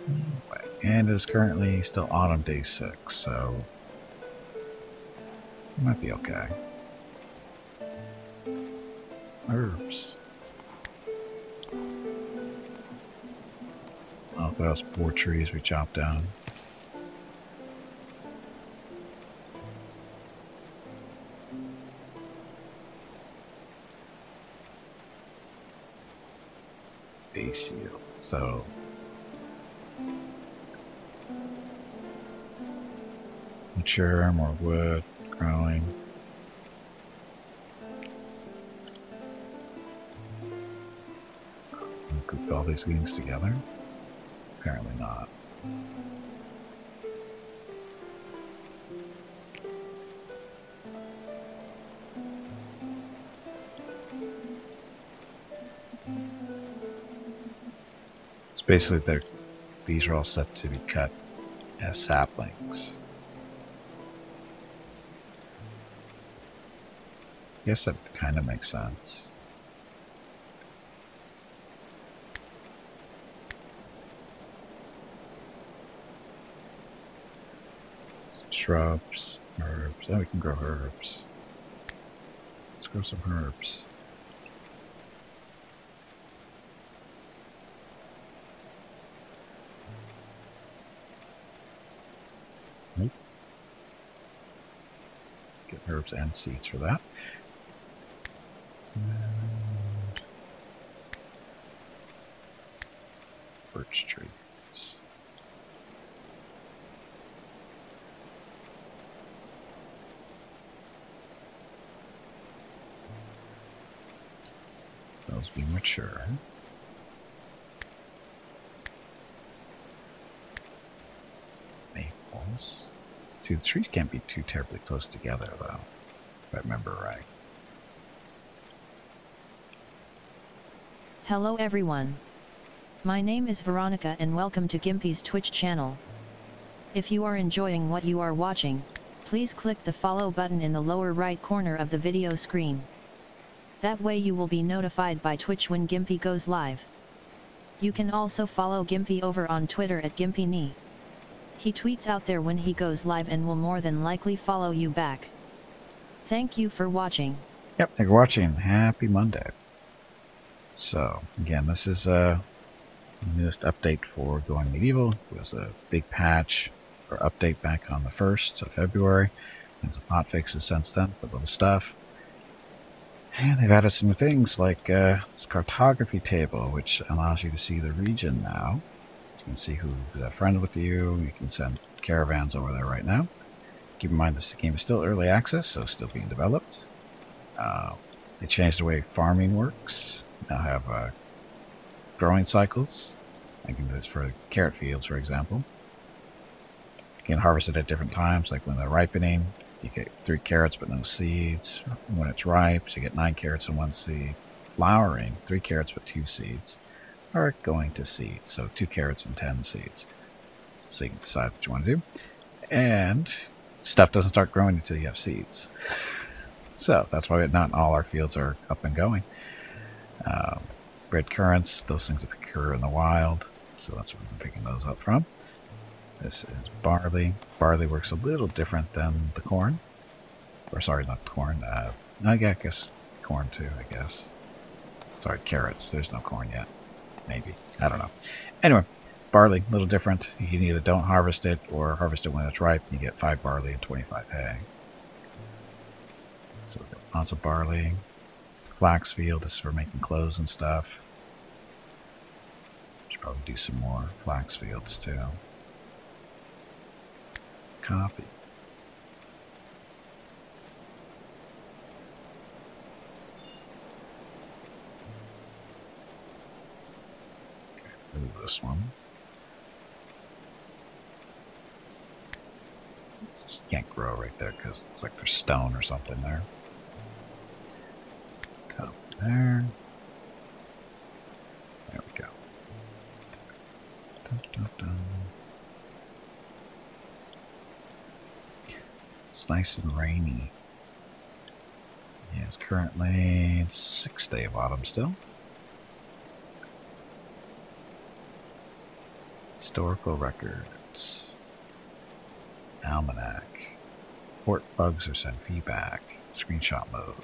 anyway, and it is currently still autumn day 6, so it might be okay. Herbs. Oh, those 4 trees we chopped down. Base yield. So mature, more wood, growing. Group all these things together? Apparently not. It's basically these are all set to be cut as saplings. Guess that kind of makes sense. Some shrubs, herbs. Oh, we can grow herbs. Let's grow some herbs. Nope. Get herbs and seeds for that. And birch trees. Those be mature. Maples. See, the trees can't be too terribly close together, though, if I remember right. Hello everyone. My name is Veronica and welcome to Gimpy's Twitch channel. If you are enjoying what you are watching, please click the follow button in the lower right corner of the video screen. That way you will be notified by Twitch when Gimpy goes live. You can also follow Gimpy over on Twitter at GimpyKnee. He tweets out there when he goes live and will more than likely follow you back. Thank you for watching. Yep, thank you for watching. Happy Monday. So, again, this is a newest update for Going Medieval. It was a big patch or update back on the 1st of February. And some hot fixes since then, but little stuff. And they've added some new things like this Cartography Table, which allows you to see the region now. You can see who's a friend with you. You can send caravans over there right now. Keep in mind this game is still early access, so still being developed. They changed the way farming works. Now have growing cycles. I can do this for carrot fields, for example. You can harvest it at different times, like when they're ripening. You get 3 carrots but no seeds. When it's ripe, you get 9 carrots and 1 seed. Flowering, 3 carrots but 2 seeds. Or going to seed, so 2 carrots and 10 seeds. So you can decide what you want to do. And stuff doesn't start growing until you have seeds. So that's why not all our fields are up and going. Red currants, those things that occur in the wild. So that's where we've been picking those up from. This is barley. Barley works a little different than the corn. Or sorry, not corn. I guess corn too, I guess. Sorry, carrots. There's no corn yet. Maybe. I don't know. Anyway, barley, a little different. You can either don't harvest it or harvest it when it's ripe. And you get 5 barley and 25 hay. So we've got lots of barley. Flax field, this is for making clothes and stuff. Should probably do some more flax fields too. Coffee. Move this one. Just can't grow right there because it looks like there's stone or something there. Come there. There we go. Dun, dun, dun. It's nice and rainy. Yeah, it's currently 6th day of autumn still. Historical records. Almanac. Port bugs are sent feedback. Screenshot mode.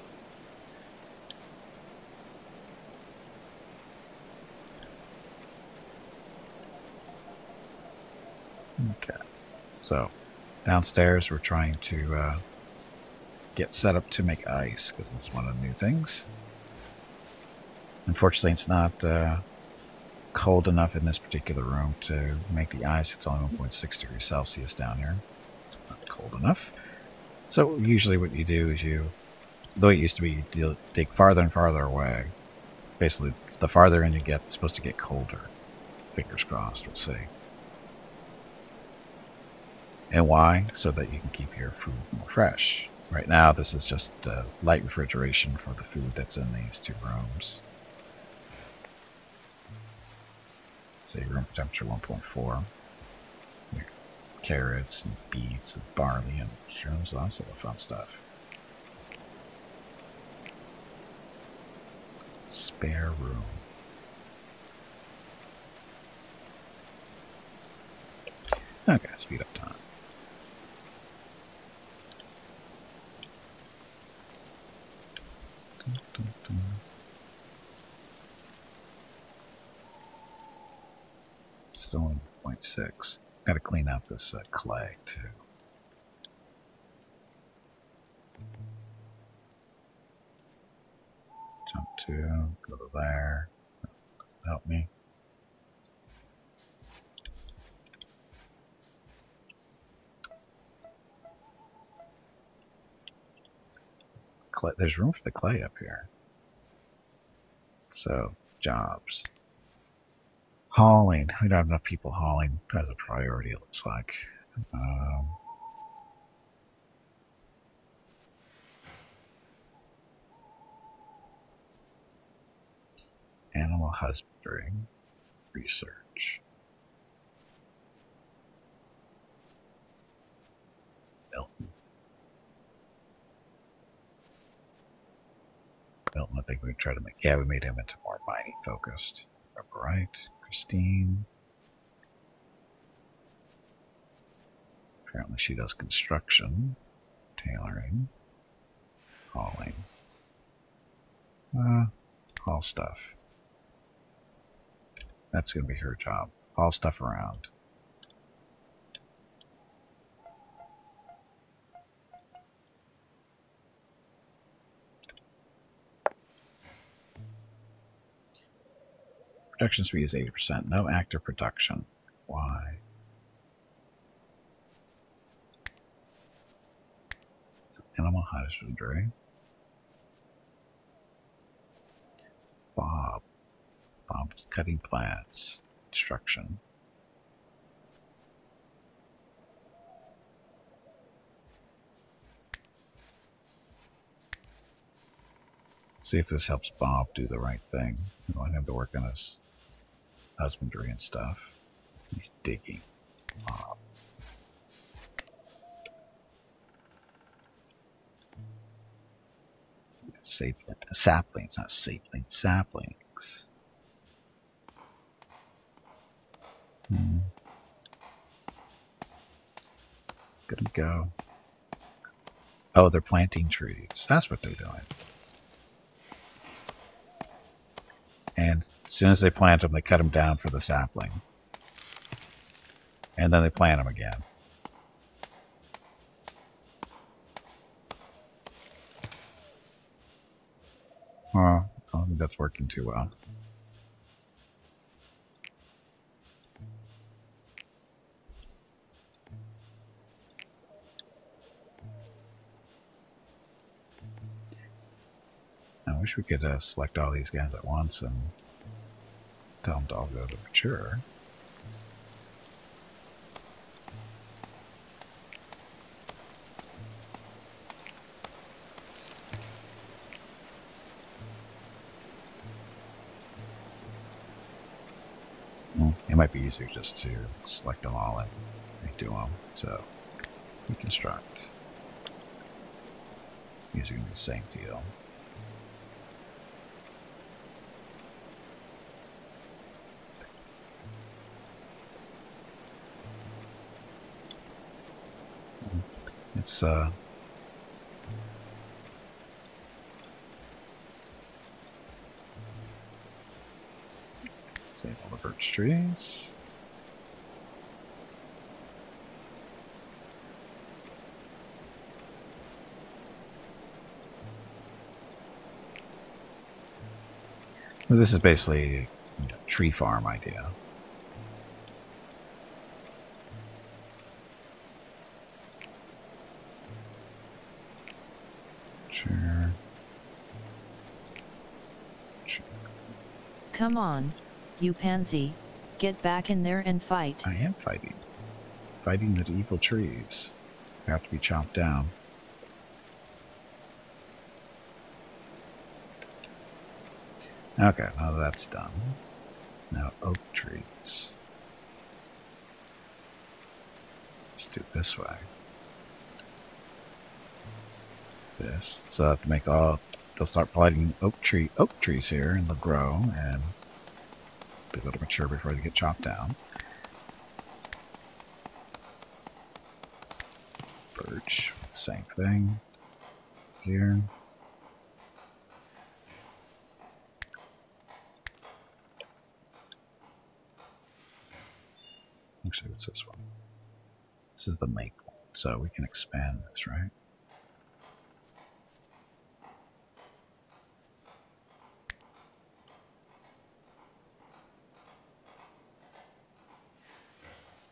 Okay. So, downstairs we're trying to get set up to make ice, because it's one of the new things. Unfortunately, it's not cold enough in this particular room to make the ice. It's only 1.6 degrees Celsius down here. It's not cold enough. So usually what you do is the way it used to be, you dig farther and farther away. Basically, the farther in you get, it's supposed to get colder. Fingers crossed, we'll see. And why? So that you can keep your food more fresh. Right now, this is just light refrigeration for the food that's in these 2 rooms. Say room temperature 1.4. Carrots and beets and barley and shrooms, lots of fun stuff. Spare room. Okay, speed up time. Dun, dun, dun. Still only 0.6. Got to clean out this clay too. Jump to, go to there. Help me. Clay, there's room for the clay up here. So, jobs. Hauling. We don't have enough people hauling as a priority, it looks like. Animal husbandry. Research. Milton. Milton, I think we tried to make. Yeah, we made him into more mining focused. Right. Christine. Apparently she does construction, tailoring, hauling. Haul stuff. That's going to be her job. Haul stuff around. Production speed is 80%. No active production. Why? Animal husbandry. Bob. Bob's cutting plants. Construction. See if this helps Bob do the right thing. We want him to work on his husbandry and stuff. He's digging. Bob. Saplings, not saplings, saplings. Good to go. Oh, they're planting trees. That's what they're doing. And as soon as they plant them, they cut them down for the sapling. And then they plant them again. Well, I don't think that's working too well. I wish we could select all these guys at once and tell them to all go to mature. It might be easier just to select them all and redo them. So, reconstruct. Using the same deal. It's save all the birch trees. Well, this is basically a tree farm idea. Sure. Come on, you pansy, get back in there and fight. I am fighting. Fighting the evil trees. They have to be chopped down. Okay, now that's done. Now oak trees. Let's do it this way. This. So I have to make all they'll start planting oak trees here, and they'll grow and be a little mature before they get chopped down. Birch, same thing here. Actually, what's this one? This is the maple, so we can expand this, right?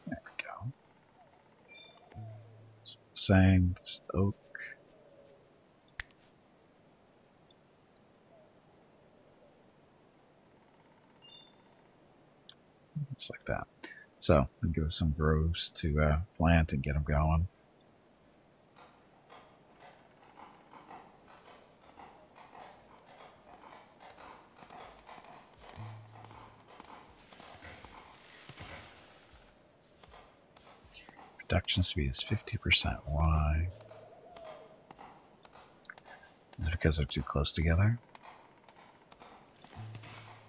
There we go. It's the same, it's the oak. Just like that. So, I'll give us some groves to plant and get them going. Production speed is 50%. Why? Is it because they're too close together?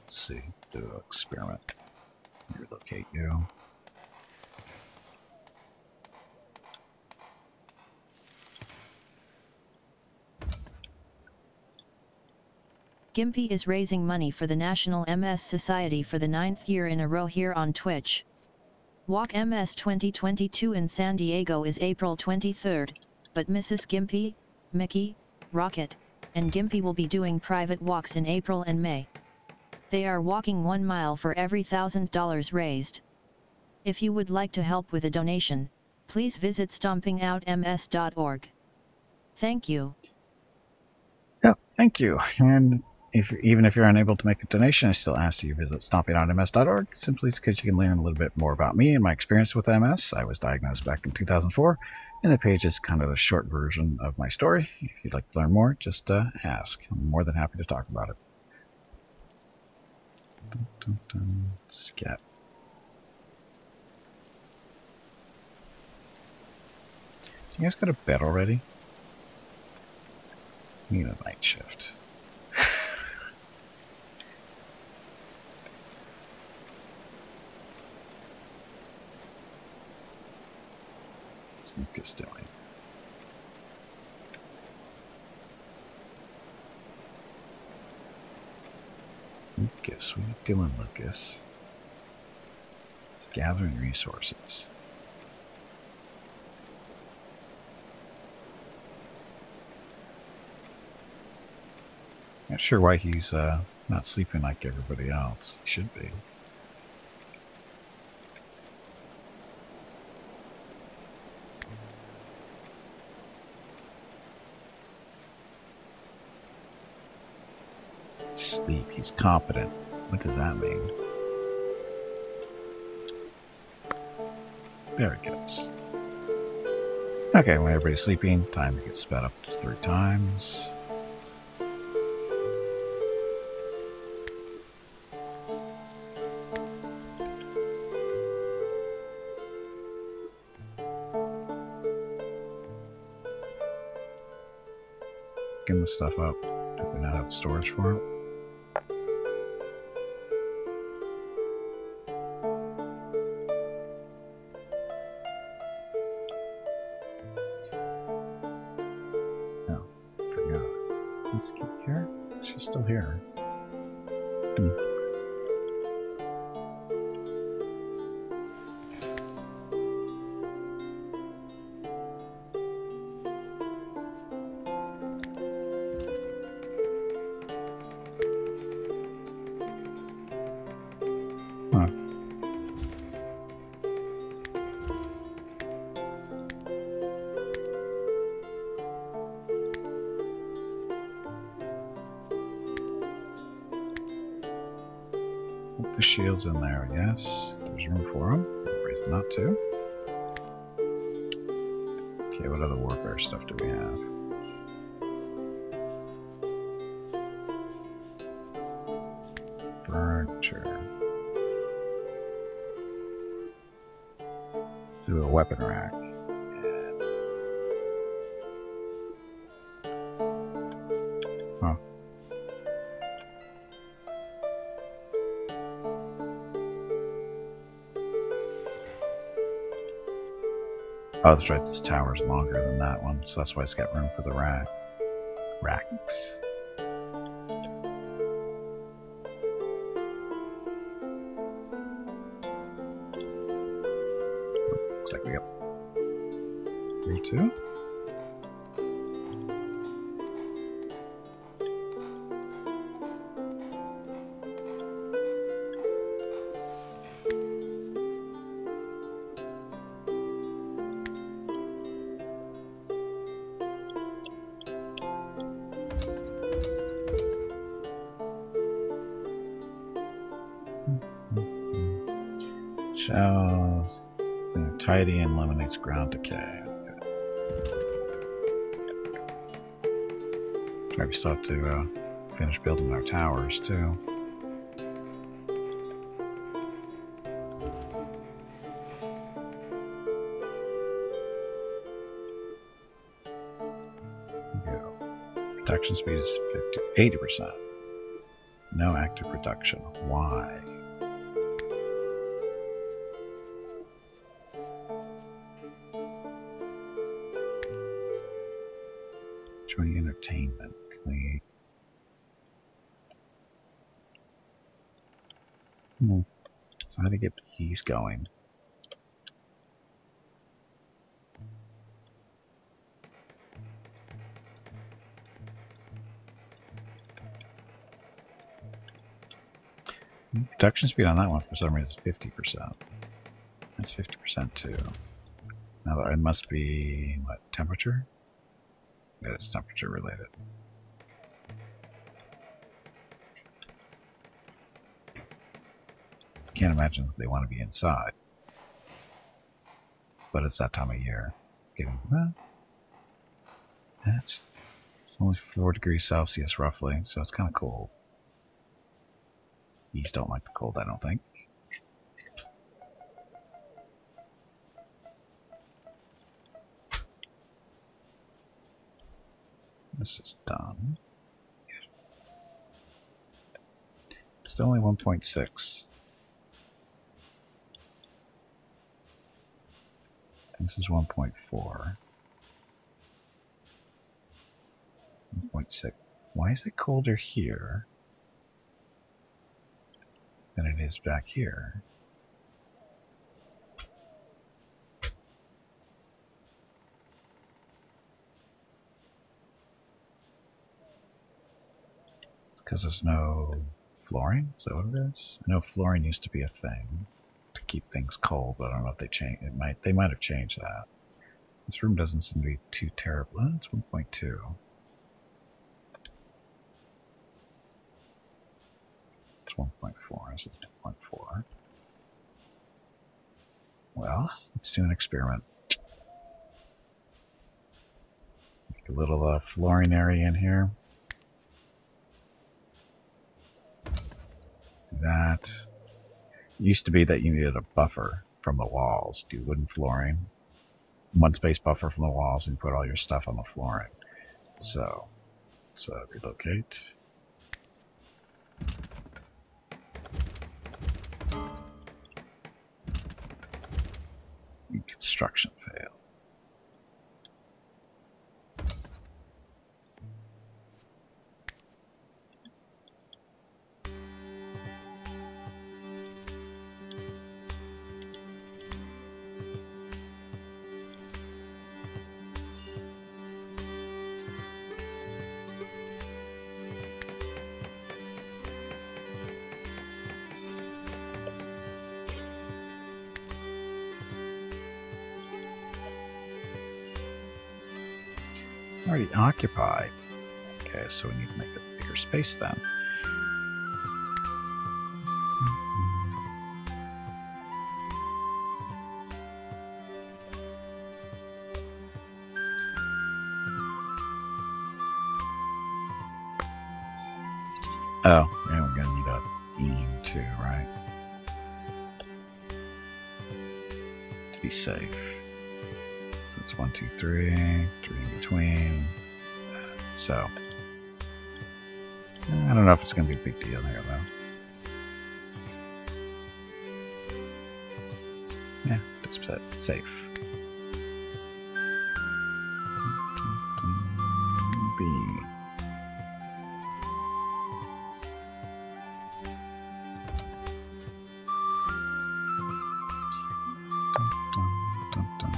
Let's see. Do an experiment. Relocate you. Gimpy is raising money for the National MS Society for the 9th year in a row here on Twitch. Walk MS 2022 in San Diego is April 23rd, but Mrs. Gimpy, Mickey, Rocket, and Gimpy will be doing private walks in April and May. They are walking 1 mile for every $1,000 raised. If you would like to help with a donation, please visit stompingoutms.org. Thank you. Yeah, thank you. And even if you're unable to make a donation, I still ask that you visit stompingoutms.org, simply because you can learn a little bit more about me and my experience with MS. I was diagnosed back in 2004, and the page is kind of a short version of my story. If you'd like to learn more, just ask. I'm more than happy to talk about it. Scat. You guys got to bed already? Need a night shift. What's Lucas doing? Lucas, what are you doing, Lucas? He's gathering resources. Not sure why he's not sleeping like everybody else. He should be. Sleep. He's competent. What does that mean? There it goes. Okay, when everybody's sleeping, time to get sped up to 3 times. Getting the stuff up. Do we not have storage for it? No, forgot. Let's keep here. She's still here. The shields in there, yes. There's room for them. No reason not to. Okay, what other warfare stuff do we have? Furniture. Do a weapon rack. Oh, Oh, that's right, this tower's longer than that one, so that's why it's got room for the racks. Looks like we got 3, 2. Shells, tidy and eliminates ground decay. Okay. Right, we still have to finish building our towers too. Production speed is 80%. No active production. Why? Join entertainment. Can we... So how to get bees going? Production speed on that one for some reason is 50%. That's 50% too. Now it must be what, temperature? Yeah, it's temperature related. Can't imagine that they want to be inside. But it's that time of year. That's only 4 degrees Celsius roughly, so it's kind of cold. Bees don't like the cold, I don't think. This is done. It's only 1.6. This is 1.4. 1.6. Why is it colder here than it is back here? It's because there's no flooring? Is that what it is? I know flooring used to be a thing to keep things cold, but I don't know if they changed. They might have changed that. This room doesn't seem to be too terrible. Oh, it's 1.2. It's 1.4. This is 2.4. Well, let's do an experiment. Make a little flooring area in here. Do that. It used to be that you needed a buffer from the walls. Do wooden flooring. 1 space buffer from the walls and put all your stuff on the flooring. So relocate. Construction failed. Already occupied. Okay, so we need to make a bigger space then. Oh, and we're gonna need a beam too, right? To be safe. So it's 1, 2, 3, 3 in between. So I don't know if it's gonna be a big deal here though. Yeah, just safe. be? Dun, dun, dun, dun.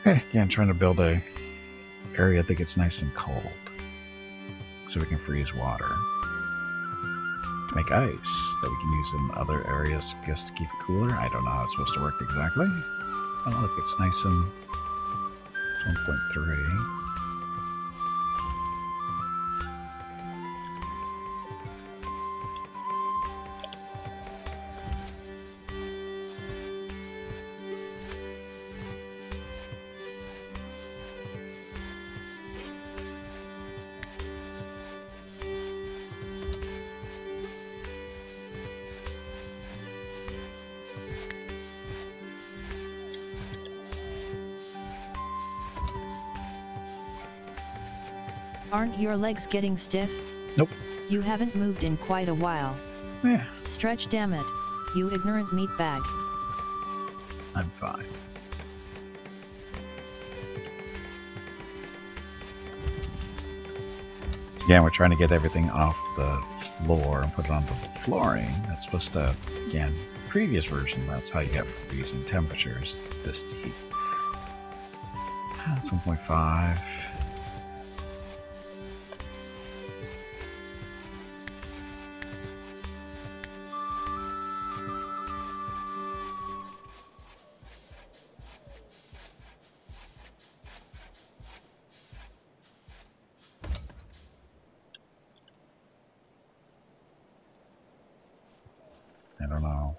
Hey, yeah, I'm trying to build a area that gets nice and cold, so we can freeze water to make ice that we can use in other areas, I guess, to keep it cooler. I don't know how it's supposed to work exactly. Oh, look, it's nice and 1.3. Aren't your legs getting stiff? Nope. You haven't moved in quite a while. Yeah, Stretch, damn it, you ignorant meatbag. I'm fine. Again, we're trying to get everything off the floor and put it onto the flooring. That's supposed to, again, previous version, that's how you get freezing temperatures this deep. That's 1.5. I don't know.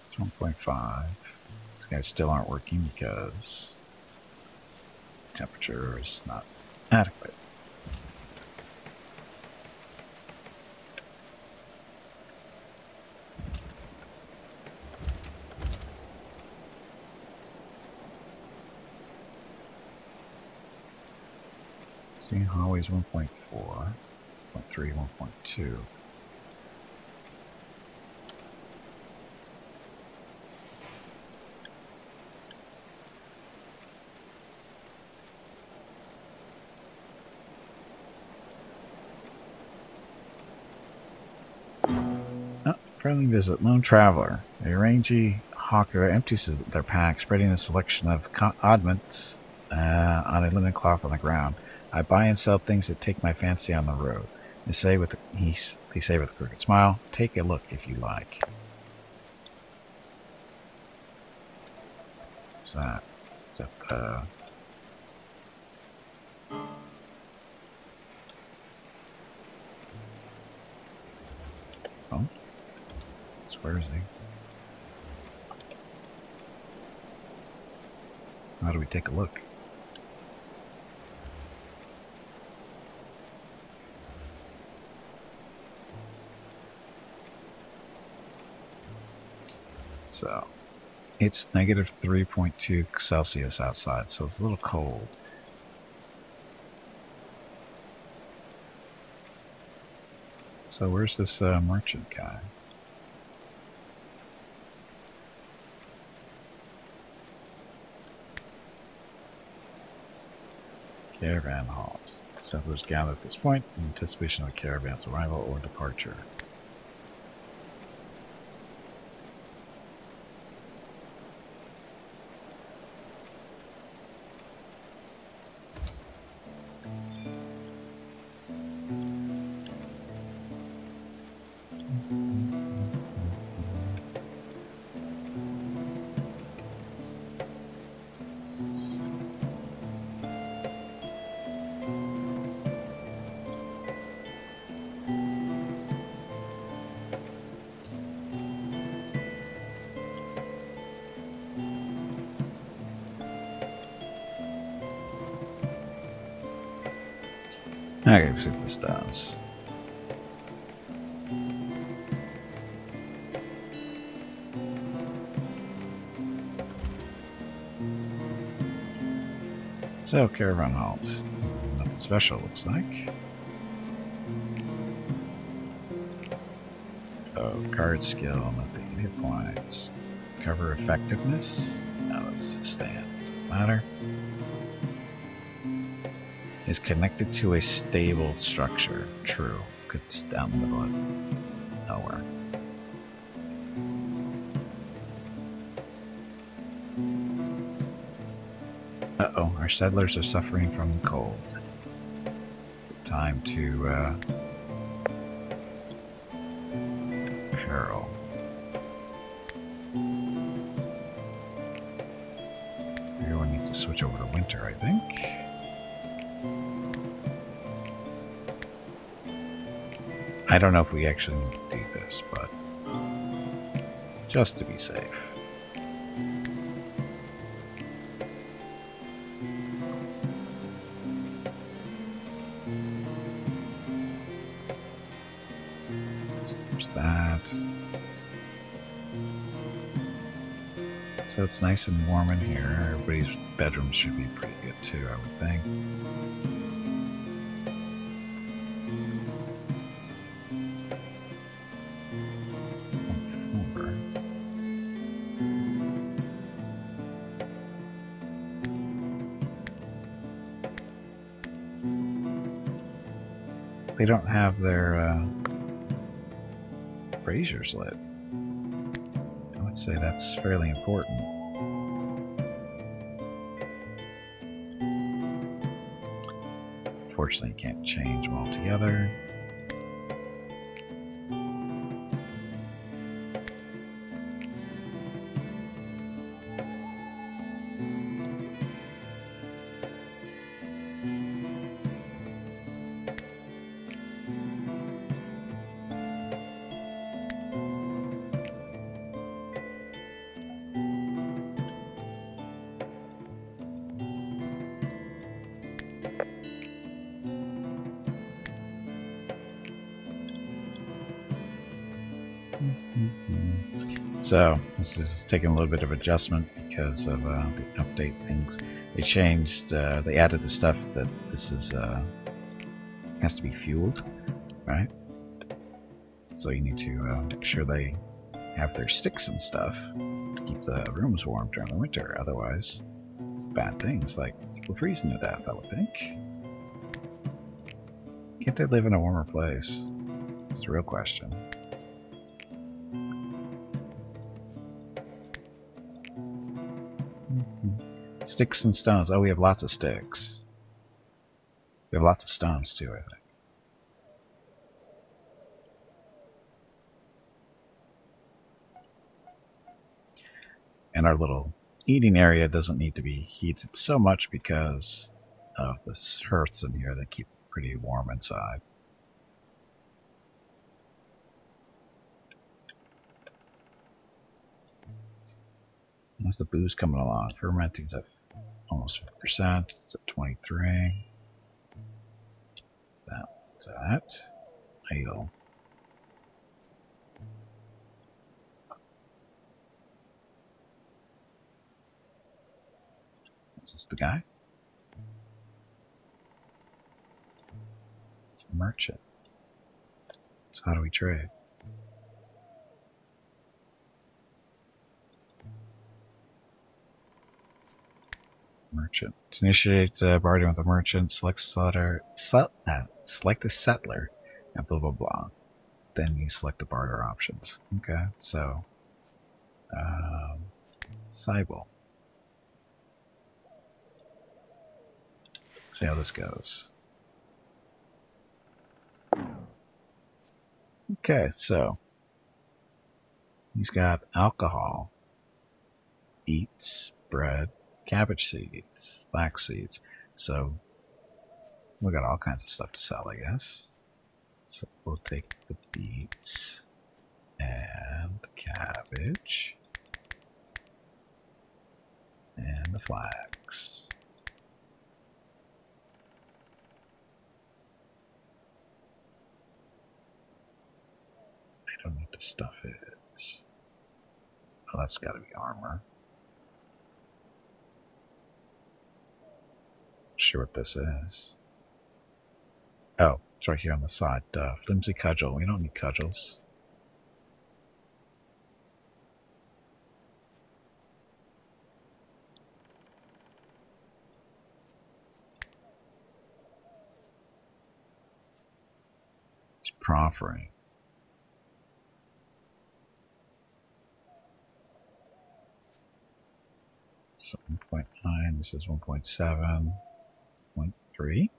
It's 1.5. These guys still aren't working because temperature is not adequate. See, hallways 1.4, 1.3, 1.2. Oh, friendly visit, lone traveler. A rangy hawker empties their pack, spreading a selection of oddments on a linen cloth on the ground. I buy and sell things that take my fancy on the road. They say with a crooked smile, "Take a look if you like." What's that? Is that oh? So where is he? How do we take a look? So, it's negative 3.2 Celsius outside, so it's a little cold. So where's this merchant guy? Caravan halls. Settlers gather at this point in anticipation of a caravan's arrival or departure. Okay, see what this does. So, caravan halt. Nothing special, looks like. So, card skill, nothing. Hit points. Cover effectiveness. No, let's just stand. Doesn't matter. Is connected to a stable structure. True, because it's down the middle of nowhere. Uh-oh, our settlers are suffering from cold. Time to, peril. Everyone needs to switch over to winter, I think. I don't know if we actually need to do this, but just to be safe. There's that. So it's nice and warm in here. Everybody's bedrooms should be pretty good too, I would think. They don't have their braziers lit. I would say that's fairly important. Unfortunately, you can't change them altogether. So this is taking a little bit of adjustment because of the update things. They changed, they added the stuff that this is has to be fueled, right? So you need to make sure they have their sticks and stuff to keep the rooms warm during the winter. Otherwise, bad things like people freezing to death, I would think. Can't they live in a warmer place? It's the real question. Sticks and stones. Oh, we have lots of sticks. We have lots of stones too, I think. And our little eating area doesn't need to be heated so much because of the hearths in here that keep it pretty warm inside. How's the booze coming along? Fermenting's at almost 50%. It's at 23. That. Ale. Is this the guy? It's a merchant. So how do we trade? Merchant. To initiate bargaining with a merchant, select settler, select the settler, and blah blah blah. Then you select the barter options. Okay, so Cybele. See how this goes. Okay, so he's got alcohol, beets, bread, cabbage seeds, flax seeds. So we got all kinds of stuff to sell, I guess. So we'll take the beets and the cabbage and the flax. I don't know what this stuff is. Oh, that's got to be armor. sure what this is. Oh, it's right here on the side. Flimsy cudgel. We don't need cudgels. It's proffering. So 1.9, this is 1.7, 0.3.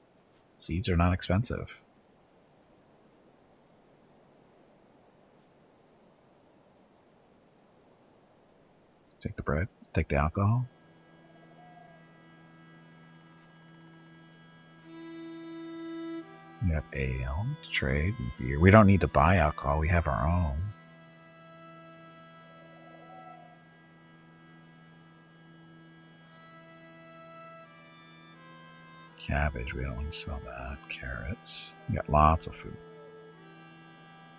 Seeds are not expensive. Take the bread, take the alcohol. We have ale to trade and beer. We don't need to buy alcohol, we have our own. Cabbage, we don't want to sell that. Carrots, we got lots of food.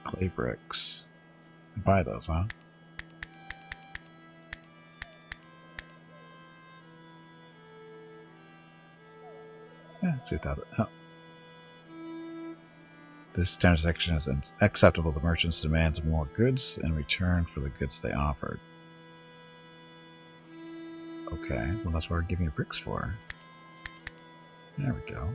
Clay bricks. Buy those, huh? Yeah, let's see what that is. Oh. This transaction is acceptable. The merchants demands more goods in return for the goods they offered. Okay, well that's what we're giving you bricks for. There we go.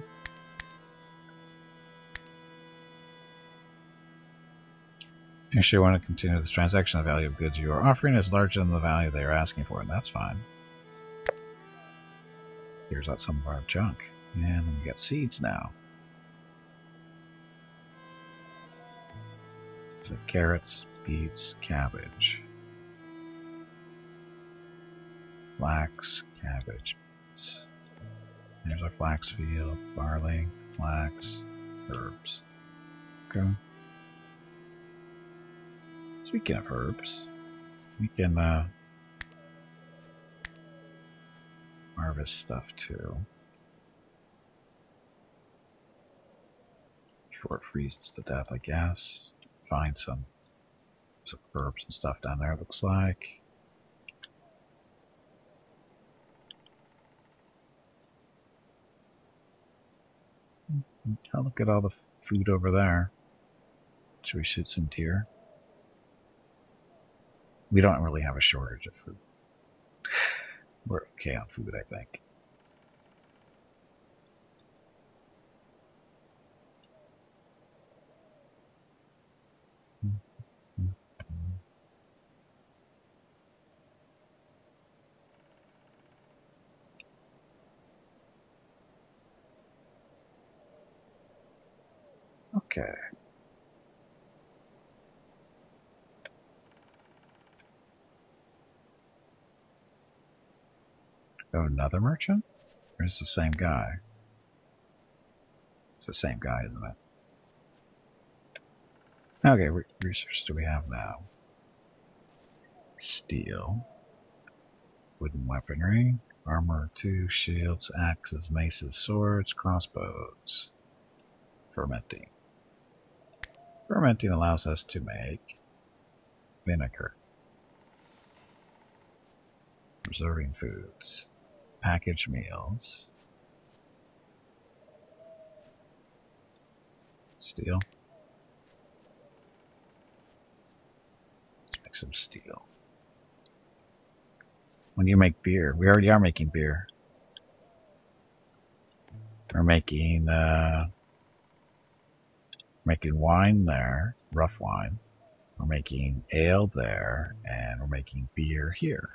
Actually, I want to continue this transaction. The value of goods you are offering is larger than the value they are asking for, and that's fine. Here's out some of our junk. And we got seeds now. So carrots, beets, cabbage. Flax, cabbage, beets. There's our flax field, barley, flax, herbs. Okay. Speaking of herbs, we can harvest stuff too. Before it freezes to death, I guess. Find some herbs and stuff down there, it looks like. Oh, look at all the food over there. Should we shoot some deer? We don't really have a shortage of food. We're okay on food, I think. Okay. Oh, another merchant? Or is it the same guy? It's the same guy, isn't it? Okay, research do we have now? Steel. Wooden weaponry. Armor 2, shields, axes, maces, swords, crossbows. Fermenting. Fermenting allows us to make vinegar. Preserving foods. Packaged meals. Steel. Let's make some steel. When you make beer, we already are making beer. We're making wine there, rough wine. We're making ale there, and we're making beer here.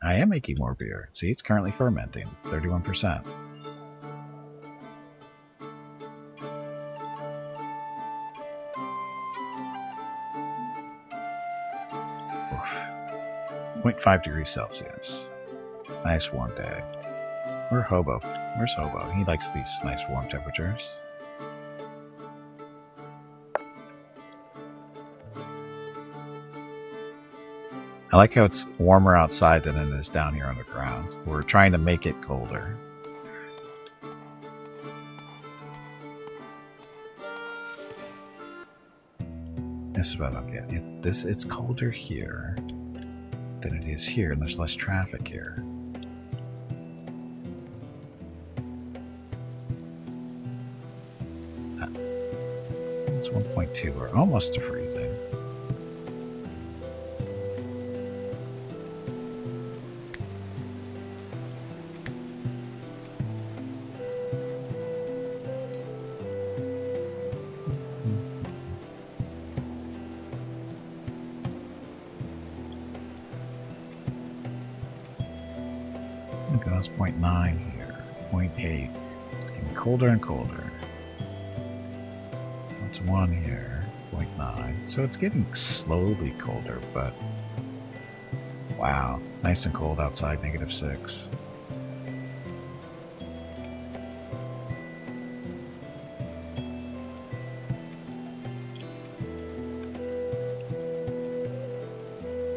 I am making more beer. See, it's currently fermenting, 31%. Oof. 0.5 degrees Celsius. Nice warm day. Where's Hobo? He likes these nice warm temperatures. I like how it's warmer outside than it is down here underground. We're trying to make it colder. This is what I'll get. It's colder here than it is here, and there's less traffic here. 1.2. We're almost to freezing. Look, that's 0.9 here. 0.8. It's getting colder and colder. That's 1 here. 0.9. So it's getting slowly colder, but wow, nice and cold outside, -6.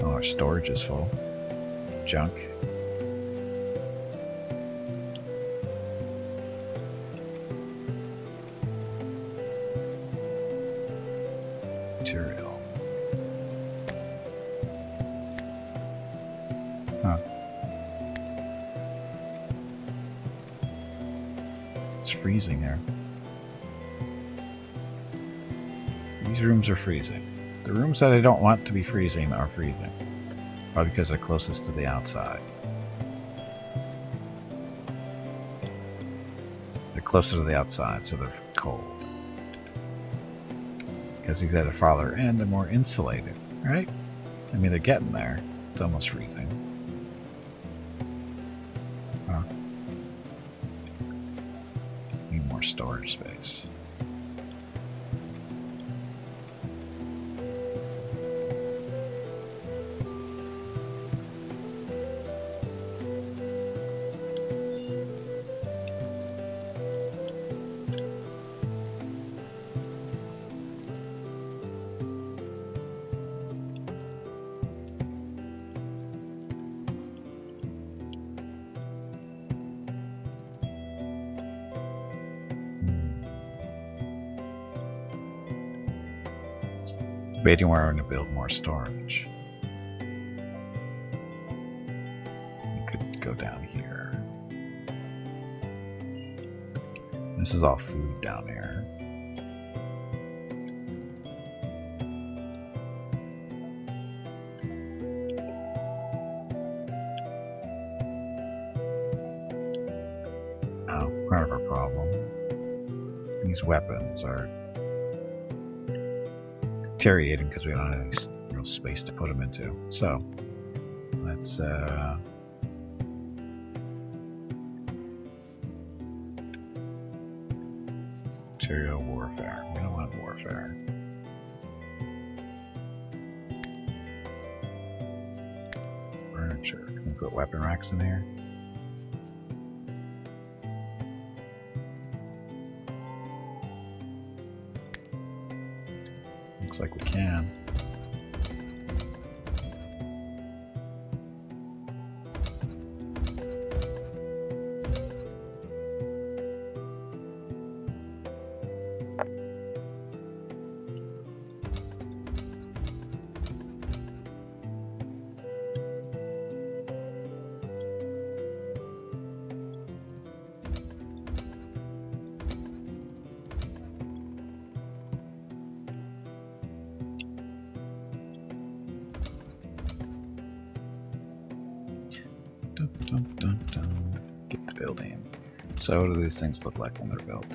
Oh, our storage is full. Junk. Material. Huh. It's freezing there. These rooms are freezing. The rooms that I don't want to be freezing are freezing. Probably because they're closest to the outside. They're closer to the outside, so they're cold. Because these at a farther end are more insulated, right? I mean, they're getting there. It's almost freezing. Huh. Need more storage space. Debating where I'm going to build more storage. We could go down here. This is all food down here. Oh, part of our problem. These weapons are deteriorating because we don't have any real space to put them into. So let's material warfare. We don't want warfare. Furniture. Can we put weapon racks in here? Looks like we can. Dun, dun, dun. Get the building. So what do these things look like when they're built?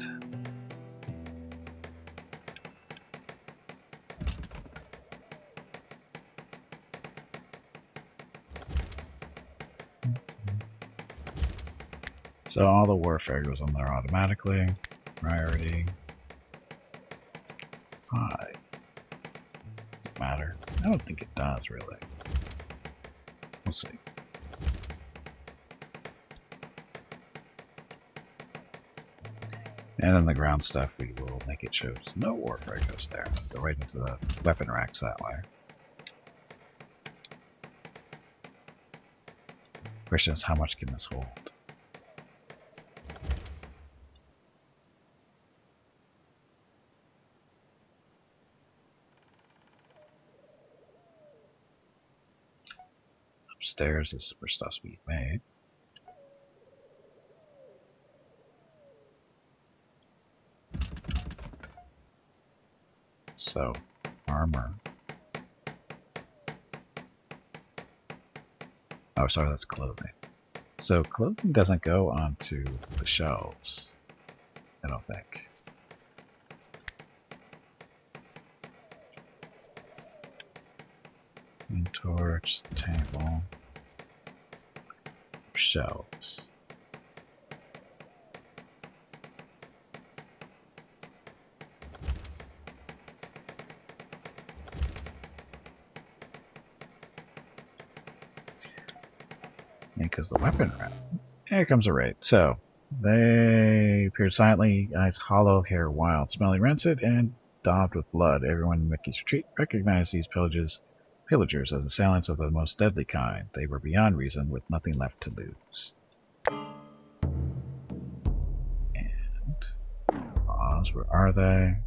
So all the warfare goes on there automatically. Priority. High. Doesn't matter. I don't think it does really. We'll see. And then the ground stuff, we will make it show no warfare goes there. Go right into the weapon racks that way. Question is, how much can this hold? Upstairs is where stuff's being made. So, armor. Oh, sorry, that's clothing. So clothing doesn't go onto the shelves, I don't think. And torch, table, shelves. Because the weapon rack. Here comes a raid. So, they appeared silently, eyes hollow, hair wild, smelling rancid, and daubed with blood. Everyone in Mickey's retreat recognized these pillagers as assailants of the most deadly kind. They were beyond reason, with nothing left to lose. And pause. Where are they?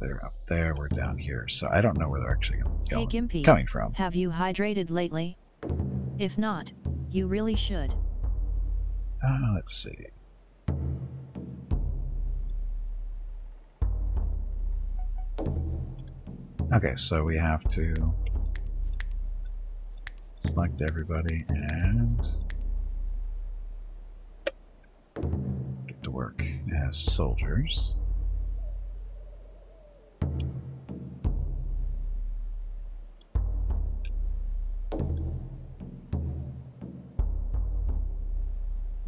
They're up there. We're down here. So I don't know where they're actually coming from. Have you hydrated lately? If not, you really should. Let's see. Okay, so we have to select everybody and get to work as soldiers.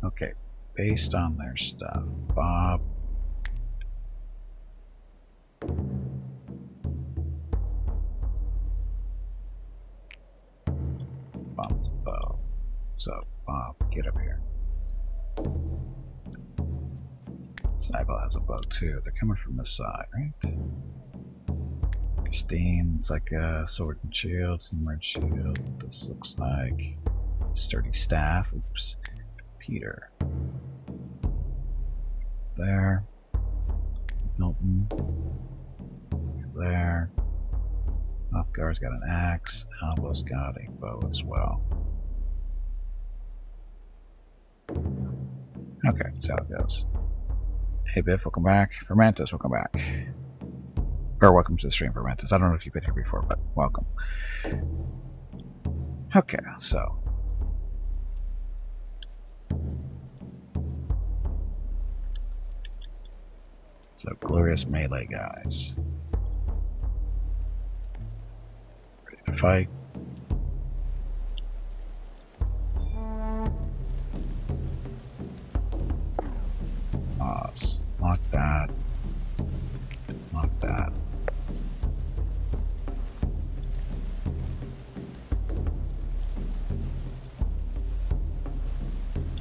Okay, based on their stuff, Bob. Bob's a bow. So, Bob, get up here. Snipel has a bow too. They're coming from this side, right? Christine, it's like a sword and shield, emerald shield. This looks like sturdy staff. Oops. Peter. There. Milton. There. Nothgar's got an axe. Albo's got a bow as well. Okay, that's how it goes. Hey Biff, welcome back. Fermentus, welcome back. Or welcome to the stream, Fermentus. I don't know if you've been here before, but welcome. Okay, so. So, glorious melee guys. Ready to fight. Pause. Lock that. Lock that.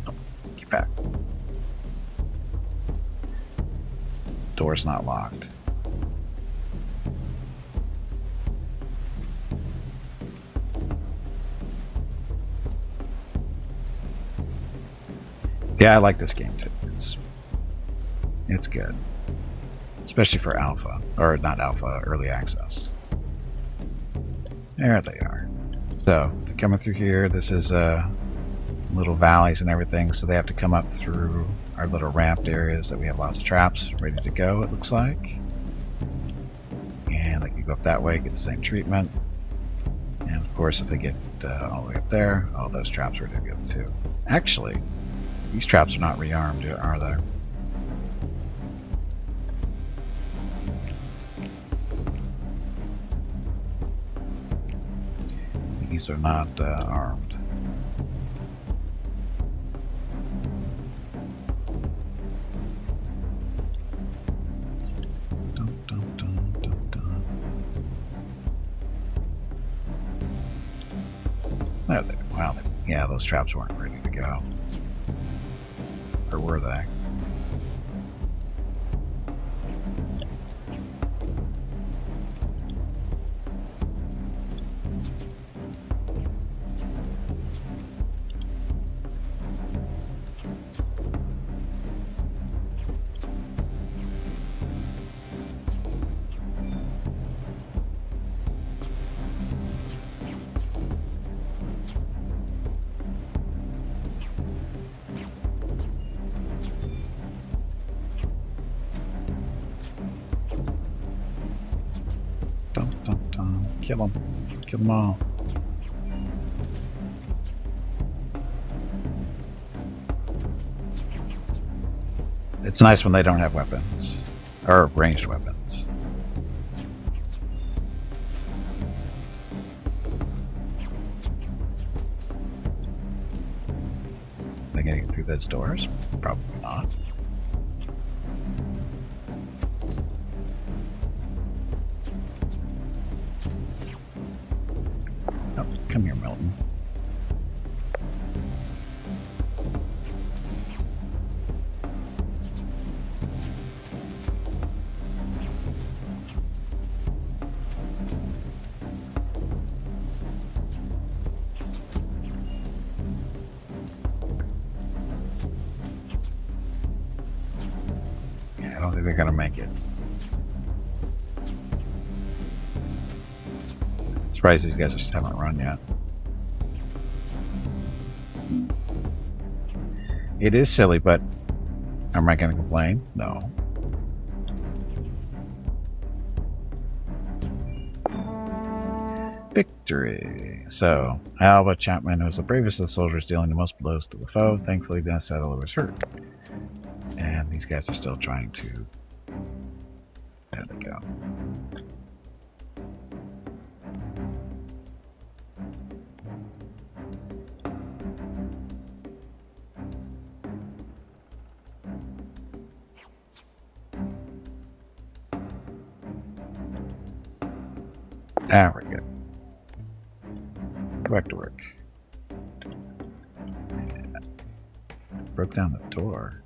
Oh, get back. Door's not locked. Yeah, I like this game too. It's good. Especially for alpha. Or not alpha, early access. There they are. So, they're coming through here. This is little valleys and everything, so they have to come up through our little ramped areas that we have lots of traps ready to go, it looks like. And they can go up that way, get the same treatment. And of course, if they get all the way up there, all those traps are ready to go too. Actually, these traps are not rearmed, are they? These are not armed. There they, wow, yeah, those traps weren't ready to go. Or were they? Kill them. Kill them all. It's nice when they don't have weapons. Or ranged weapons. Are they gonna get through those doors? Probably not. Oh, come here, Milton. I don't think they're gonna make it. Surprised these guys just haven't run yet. It is silly, but am I gonna complain? No. Victory. So, Alba Chapman was the bravest of the soldiers, dealing the most blows to the foe. Thankfully, Dennis Settler was hurt. And these guys are still trying to... There they go. There we go. Go back to work. Yeah. Broke down the door.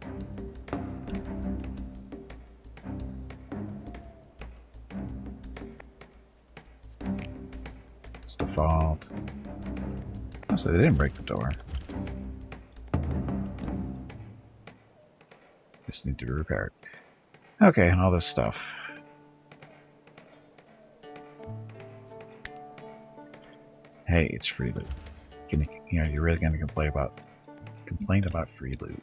It's default. Oh, so they didn't break the door. Just need to be repaired. Okay, and all this stuff. Hey, it's free loot. You know, you're really going to complain about free loot.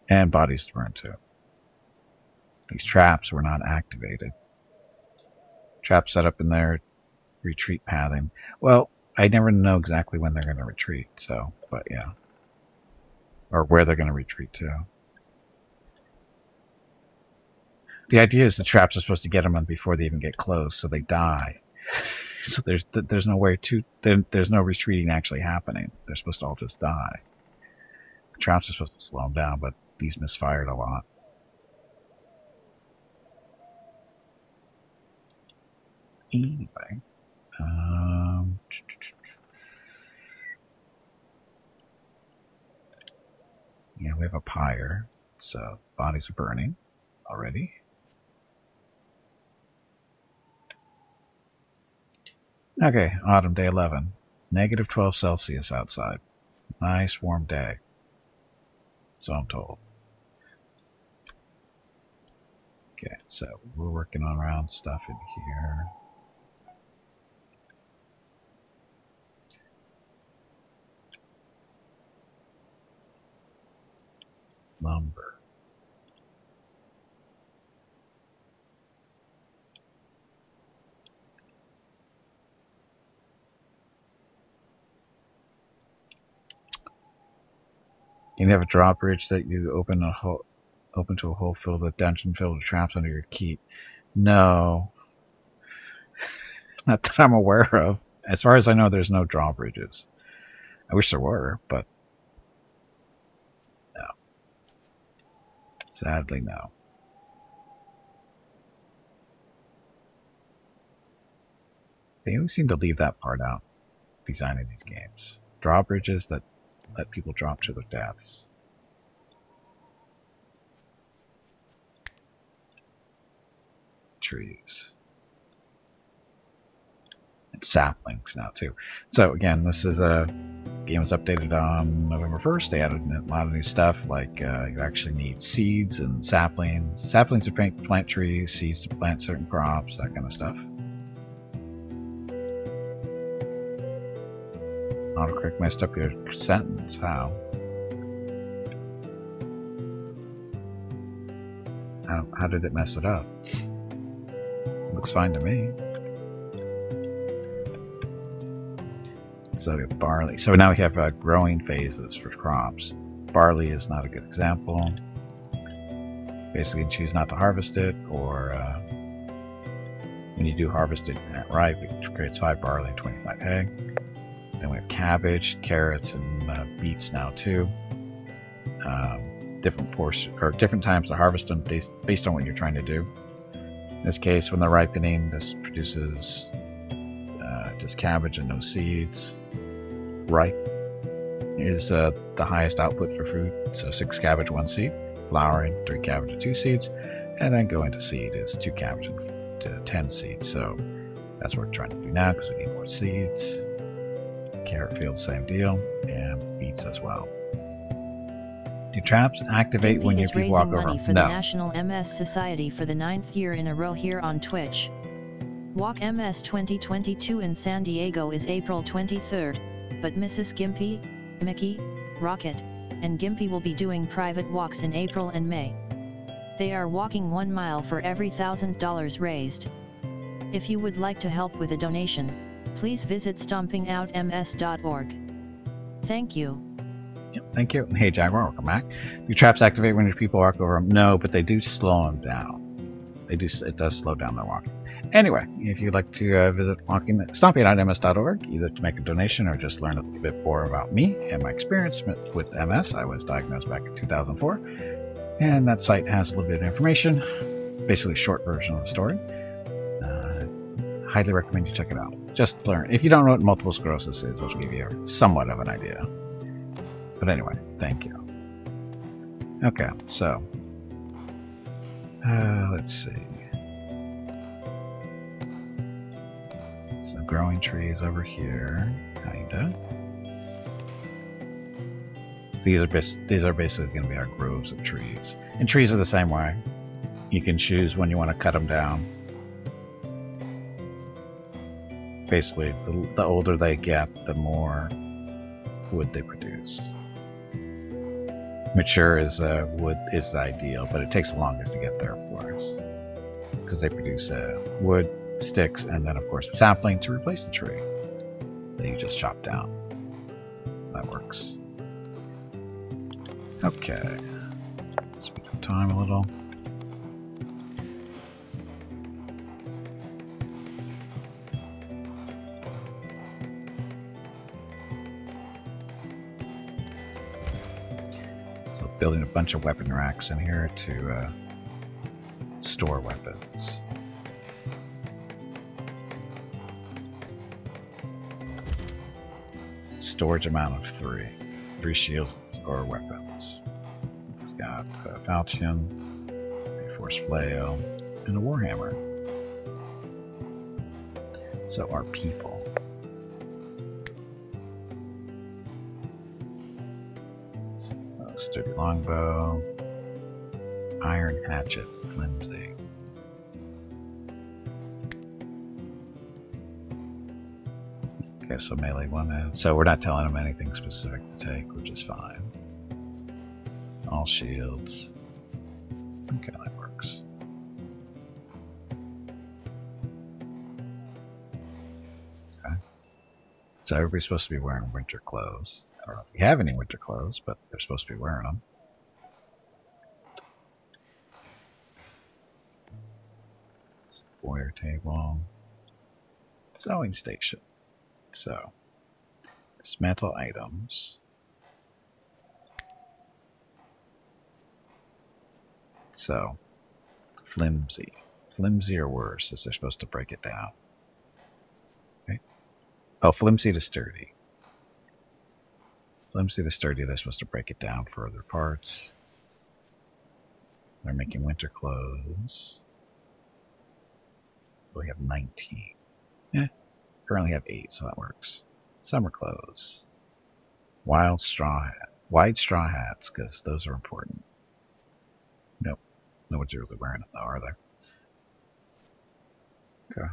And bodies to burn too. These traps were not activated. Traps set up in their retreat pathing. Well, I never know exactly when they're going to retreat, so, but yeah. Or where they're going to retreat to. The idea is the traps are supposed to get them on before they even get close, so they die. So there's no way to there's no retreating actually happening. They're supposed to all just die. The traps are supposed to slow them down, but these misfired a lot. Anyway, yeah, we have a pyre, so bodies are burning already. Okay, autumn, day 11. Negative 12 Celsius outside. Nice warm day. So I'm told. Okay, so we're working on around stuff in here. Lumber. You have a drawbridge that you open to a hole filled with dungeon filled with traps under your keep. No. Not that I'm aware of. As far as I know, there's no drawbridges. I wish there were, but no. Sadly, no. They always seem to leave that part out, designing these games. Drawbridges that let people drop to their deaths. Trees. And saplings now too. So again, this is a game was updated on November 1st. They added a lot of new stuff, like you actually need seeds and saplings. Saplings to plant trees, seeds to plant certain crops, that kind of stuff. Autocorrect messed up your sentence. How? How did it mess it up? Looks fine to me. So we have barley. So now we have growing phases for crops. Barley is not a good example. Basically, you choose not to harvest it, or when you do harvest it at ripe, it creates 5 barley and 25 hay. Then we have cabbage, carrots, and beets now too. Different portions or different times to harvest them based on what you're trying to do. In this case, when they're ripening, this produces just cabbage and no seeds. Ripe is the highest output for food, so 6 cabbage, 1 seed. Flowering, 3 cabbage and 2 seeds, and then going to seed is 2 cabbage and 10 seeds. So that's what we're trying to do now because we need more seeds. Carrot field, same deal, and beets as well. Do traps activate when your people walk over? Money for the National MS Society for the 9th year in a row here on Twitch. Walk MS 2022 in San Diego is April 23rd, but Mrs. Gimpy, Mickey, Rocket, and Gimpy will be doing private walks in April and May. They are walking 1 mile for every $1,000 raised. If you would like to help with a donation, please visit stompingoutms.org. Thank you. Yep, thank you. Hey Jaguar, welcome back. Do traps activate when your people walk over them? No, but they do slow them down. It does slow down their walking. Anyway, if you'd like to visit stompingoutms.org, either to make a donation or just learn a little bit more about me and my experience with MS. I was diagnosed back in 2004, and that site has a little bit of information, basically a short version of the story. Highly recommend you check it out. Just learn. If you don't know what multiple sclerosis is, it'll give you somewhat of an idea. But anyway, thank you. Okay, so let's see. So growing trees over here, kinda. These are basically going to be our groves of trees. And trees are the same way. You can choose when you want to cut them down. Basically, the older they get, the more wood they produce. Mature is wood is the ideal, but it takes the longest to get there, of course, because they produce wood, sticks, and then of course a sapling to replace the tree that you just chop down. So that works. Okay, speed up time a little. Building a bunch of weapon racks in here to store weapons. Storage amount of 3. 3 shields or weapons. It's got a falchion, a force flail, and a warhammer. So our people. Sturdy longbow, iron hatchet, flimsy. Okay, so melee 1. So we're not telling them anything specific to take, which is fine. All shields. Okay, that works. Okay. So everybody's supposed to be wearing winter clothes. I don't know if you have any winter clothes, but they're supposed to be wearing them. Boiler table. Sewing station. So, dismantle items. So, flimsy. Flimsy or worse, as they're supposed to break it down. Okay. Oh, flimsy to sturdy. Flimsy to sturdy, they're supposed to break it down for other parts. They're making winter clothes. We have 19. Yeah, currently have 8, so that works. Summer clothes. Wide straw hats, because those are important. Nope, nobody's really wearing them though, are they? Okay.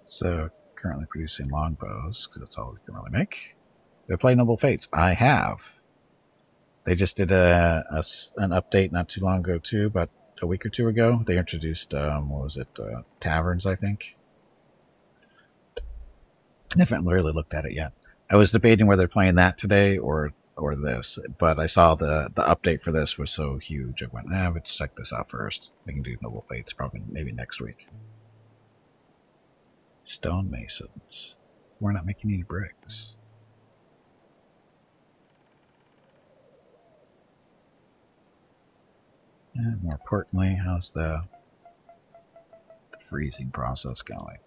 So, currently producing longbows, because that's all we can really make. Did I play Noble Fates? I have. They just did an update not too long ago too, about a week or two ago. They introduced what was it? Taverns, I think. I haven't really looked at it yet. I was debating whether playing that today or this, but I saw the update for this was so huge. I went, let's check this out first. We can do Noble Fates probably maybe next week. Stonemasons. We're not making any bricks. And more importantly, how's the freezing process going?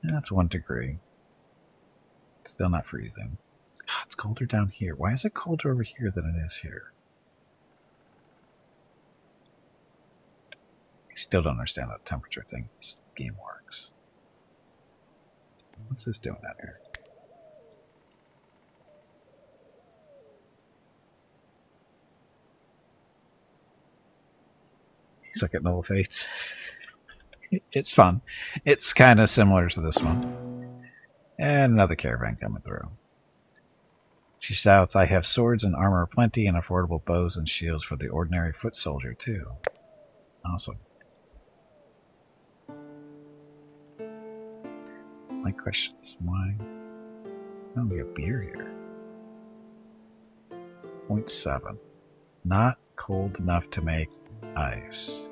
That's 1 degree. Still not freezing. God, it's colder down here. Why is it colder over here than it is here? I still don't understand that temperature thing. This game works. What's this doing out here? He's like at Noble Fates. It's fun. It's kind of similar to this one. And another caravan coming through. She shouts, I have swords and armor aplenty and affordable bows and shields for the ordinary foot soldier, too. Awesome. My question is why? Oh, we have beer here. 0.7. Not cold enough to make ice.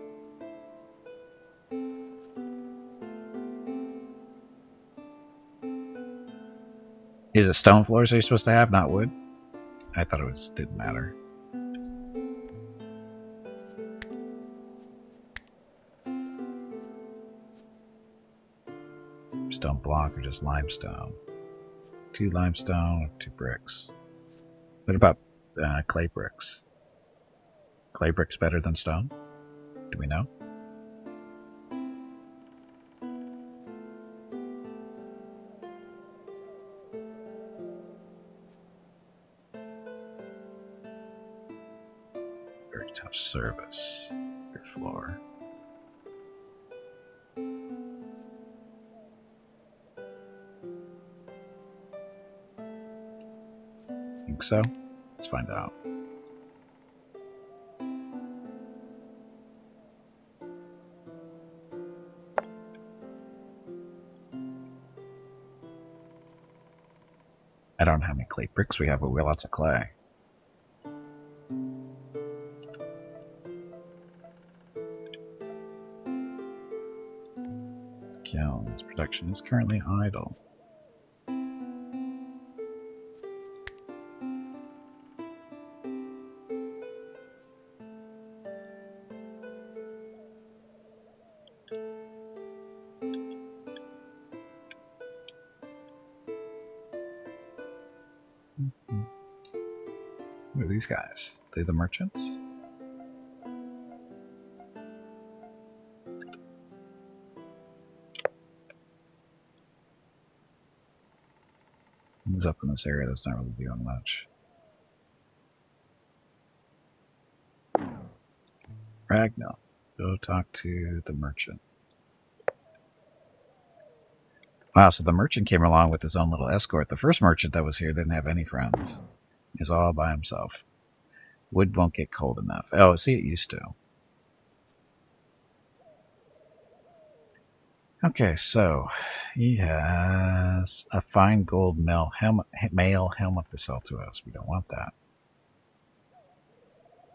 Is it stone floors you're supposed to have, not wood? I thought it didn't matter. Stone block or just limestone? 2 limestone or 2 bricks? What about clay bricks? Clay bricks better than stone? Do we know? Very tough service. Your floor. Think so? Let's find out. I don't know how many clay bricks we have, but we have lots of clay. Kilns production is currently idle. Who are these guys? Are they the merchants? Who's up in this area that's not really doing much? Ragnall. Go talk to the merchant. Wow, so the merchant came along with his own little escort. The first merchant that was here didn't have any friends. He was all by himself. Wood won't get cold enough. Oh, see, it used to. Okay, so he has a fine gold male helmet to sell to us. We don't want that.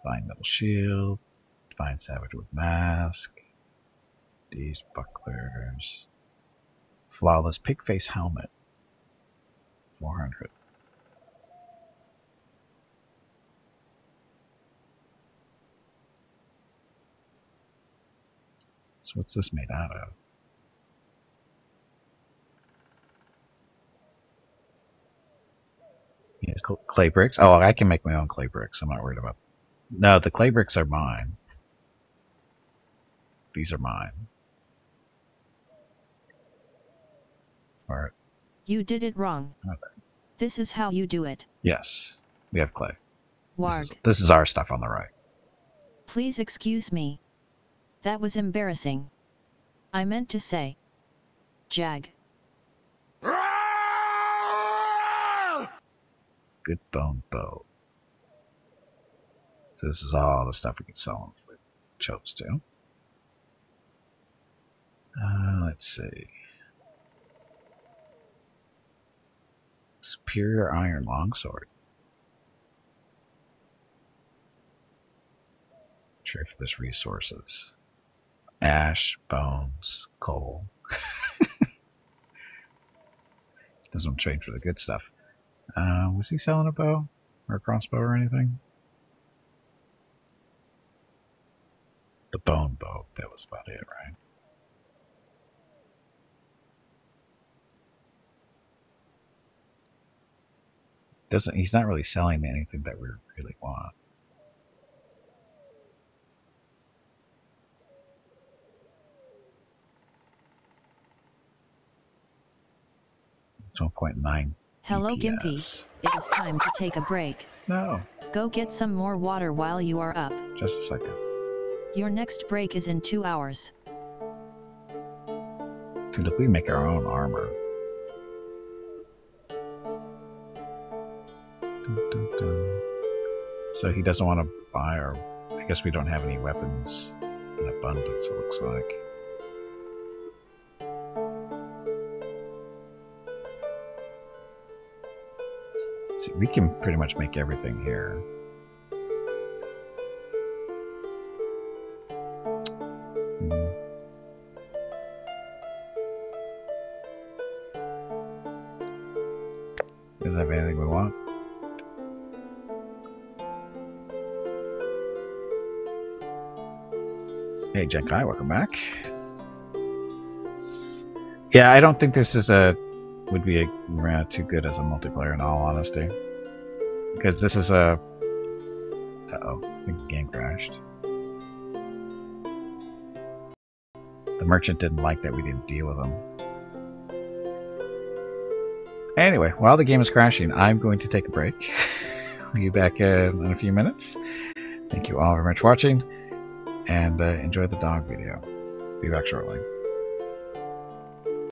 Fine metal shield. Fine savage wood mask. These bucklers. Flawless pig face helmet. 400. So what's this made out of? Yes, clay bricks. Oh, I can make my own clay bricks. I'm not worried about. No, the clay bricks are mine. These are mine. Alright. You did it wrong. Okay. This is how you do it. Yes, we have clay. Warg. This is our stuff on the right. Please excuse me. That was embarrassing. I meant to say. Jag. good bone bow. So this is all the stuff we could sell if we chose to. Let's see. Superior iron longsword. Trade for this resources. Ash, bones, coal. Doesn't trade for the good stuff. Was he selling a bow? Or a crossbow or anything? The bone bow. That was about it, right? He's not really selling anything that we really want. It's 1.9. Hello, DPS. Gimpy. It is time to take a break. No. Go get some more water while you are up. Just a second. Your next break is in 2 hours. Dude, if we make our own armor. Dun, dun, dun. So he doesn't want to buy our... I guess we don't have any weapons in abundance, it looks like. See, we can pretty much make everything here. Does it have anything we want? Hey, Jenkai, welcome back. Yeah, I don't think this is would be too good as a multiplayer in all honesty. Because this is a... Uh-oh, I think the game crashed. The merchant didn't like that we didn't deal with him. Anyway, while the game is crashing, I'm going to take a break. We'll be back in a few minutes. Thank you all very much for watching, and enjoy the dog video. Be back shortly.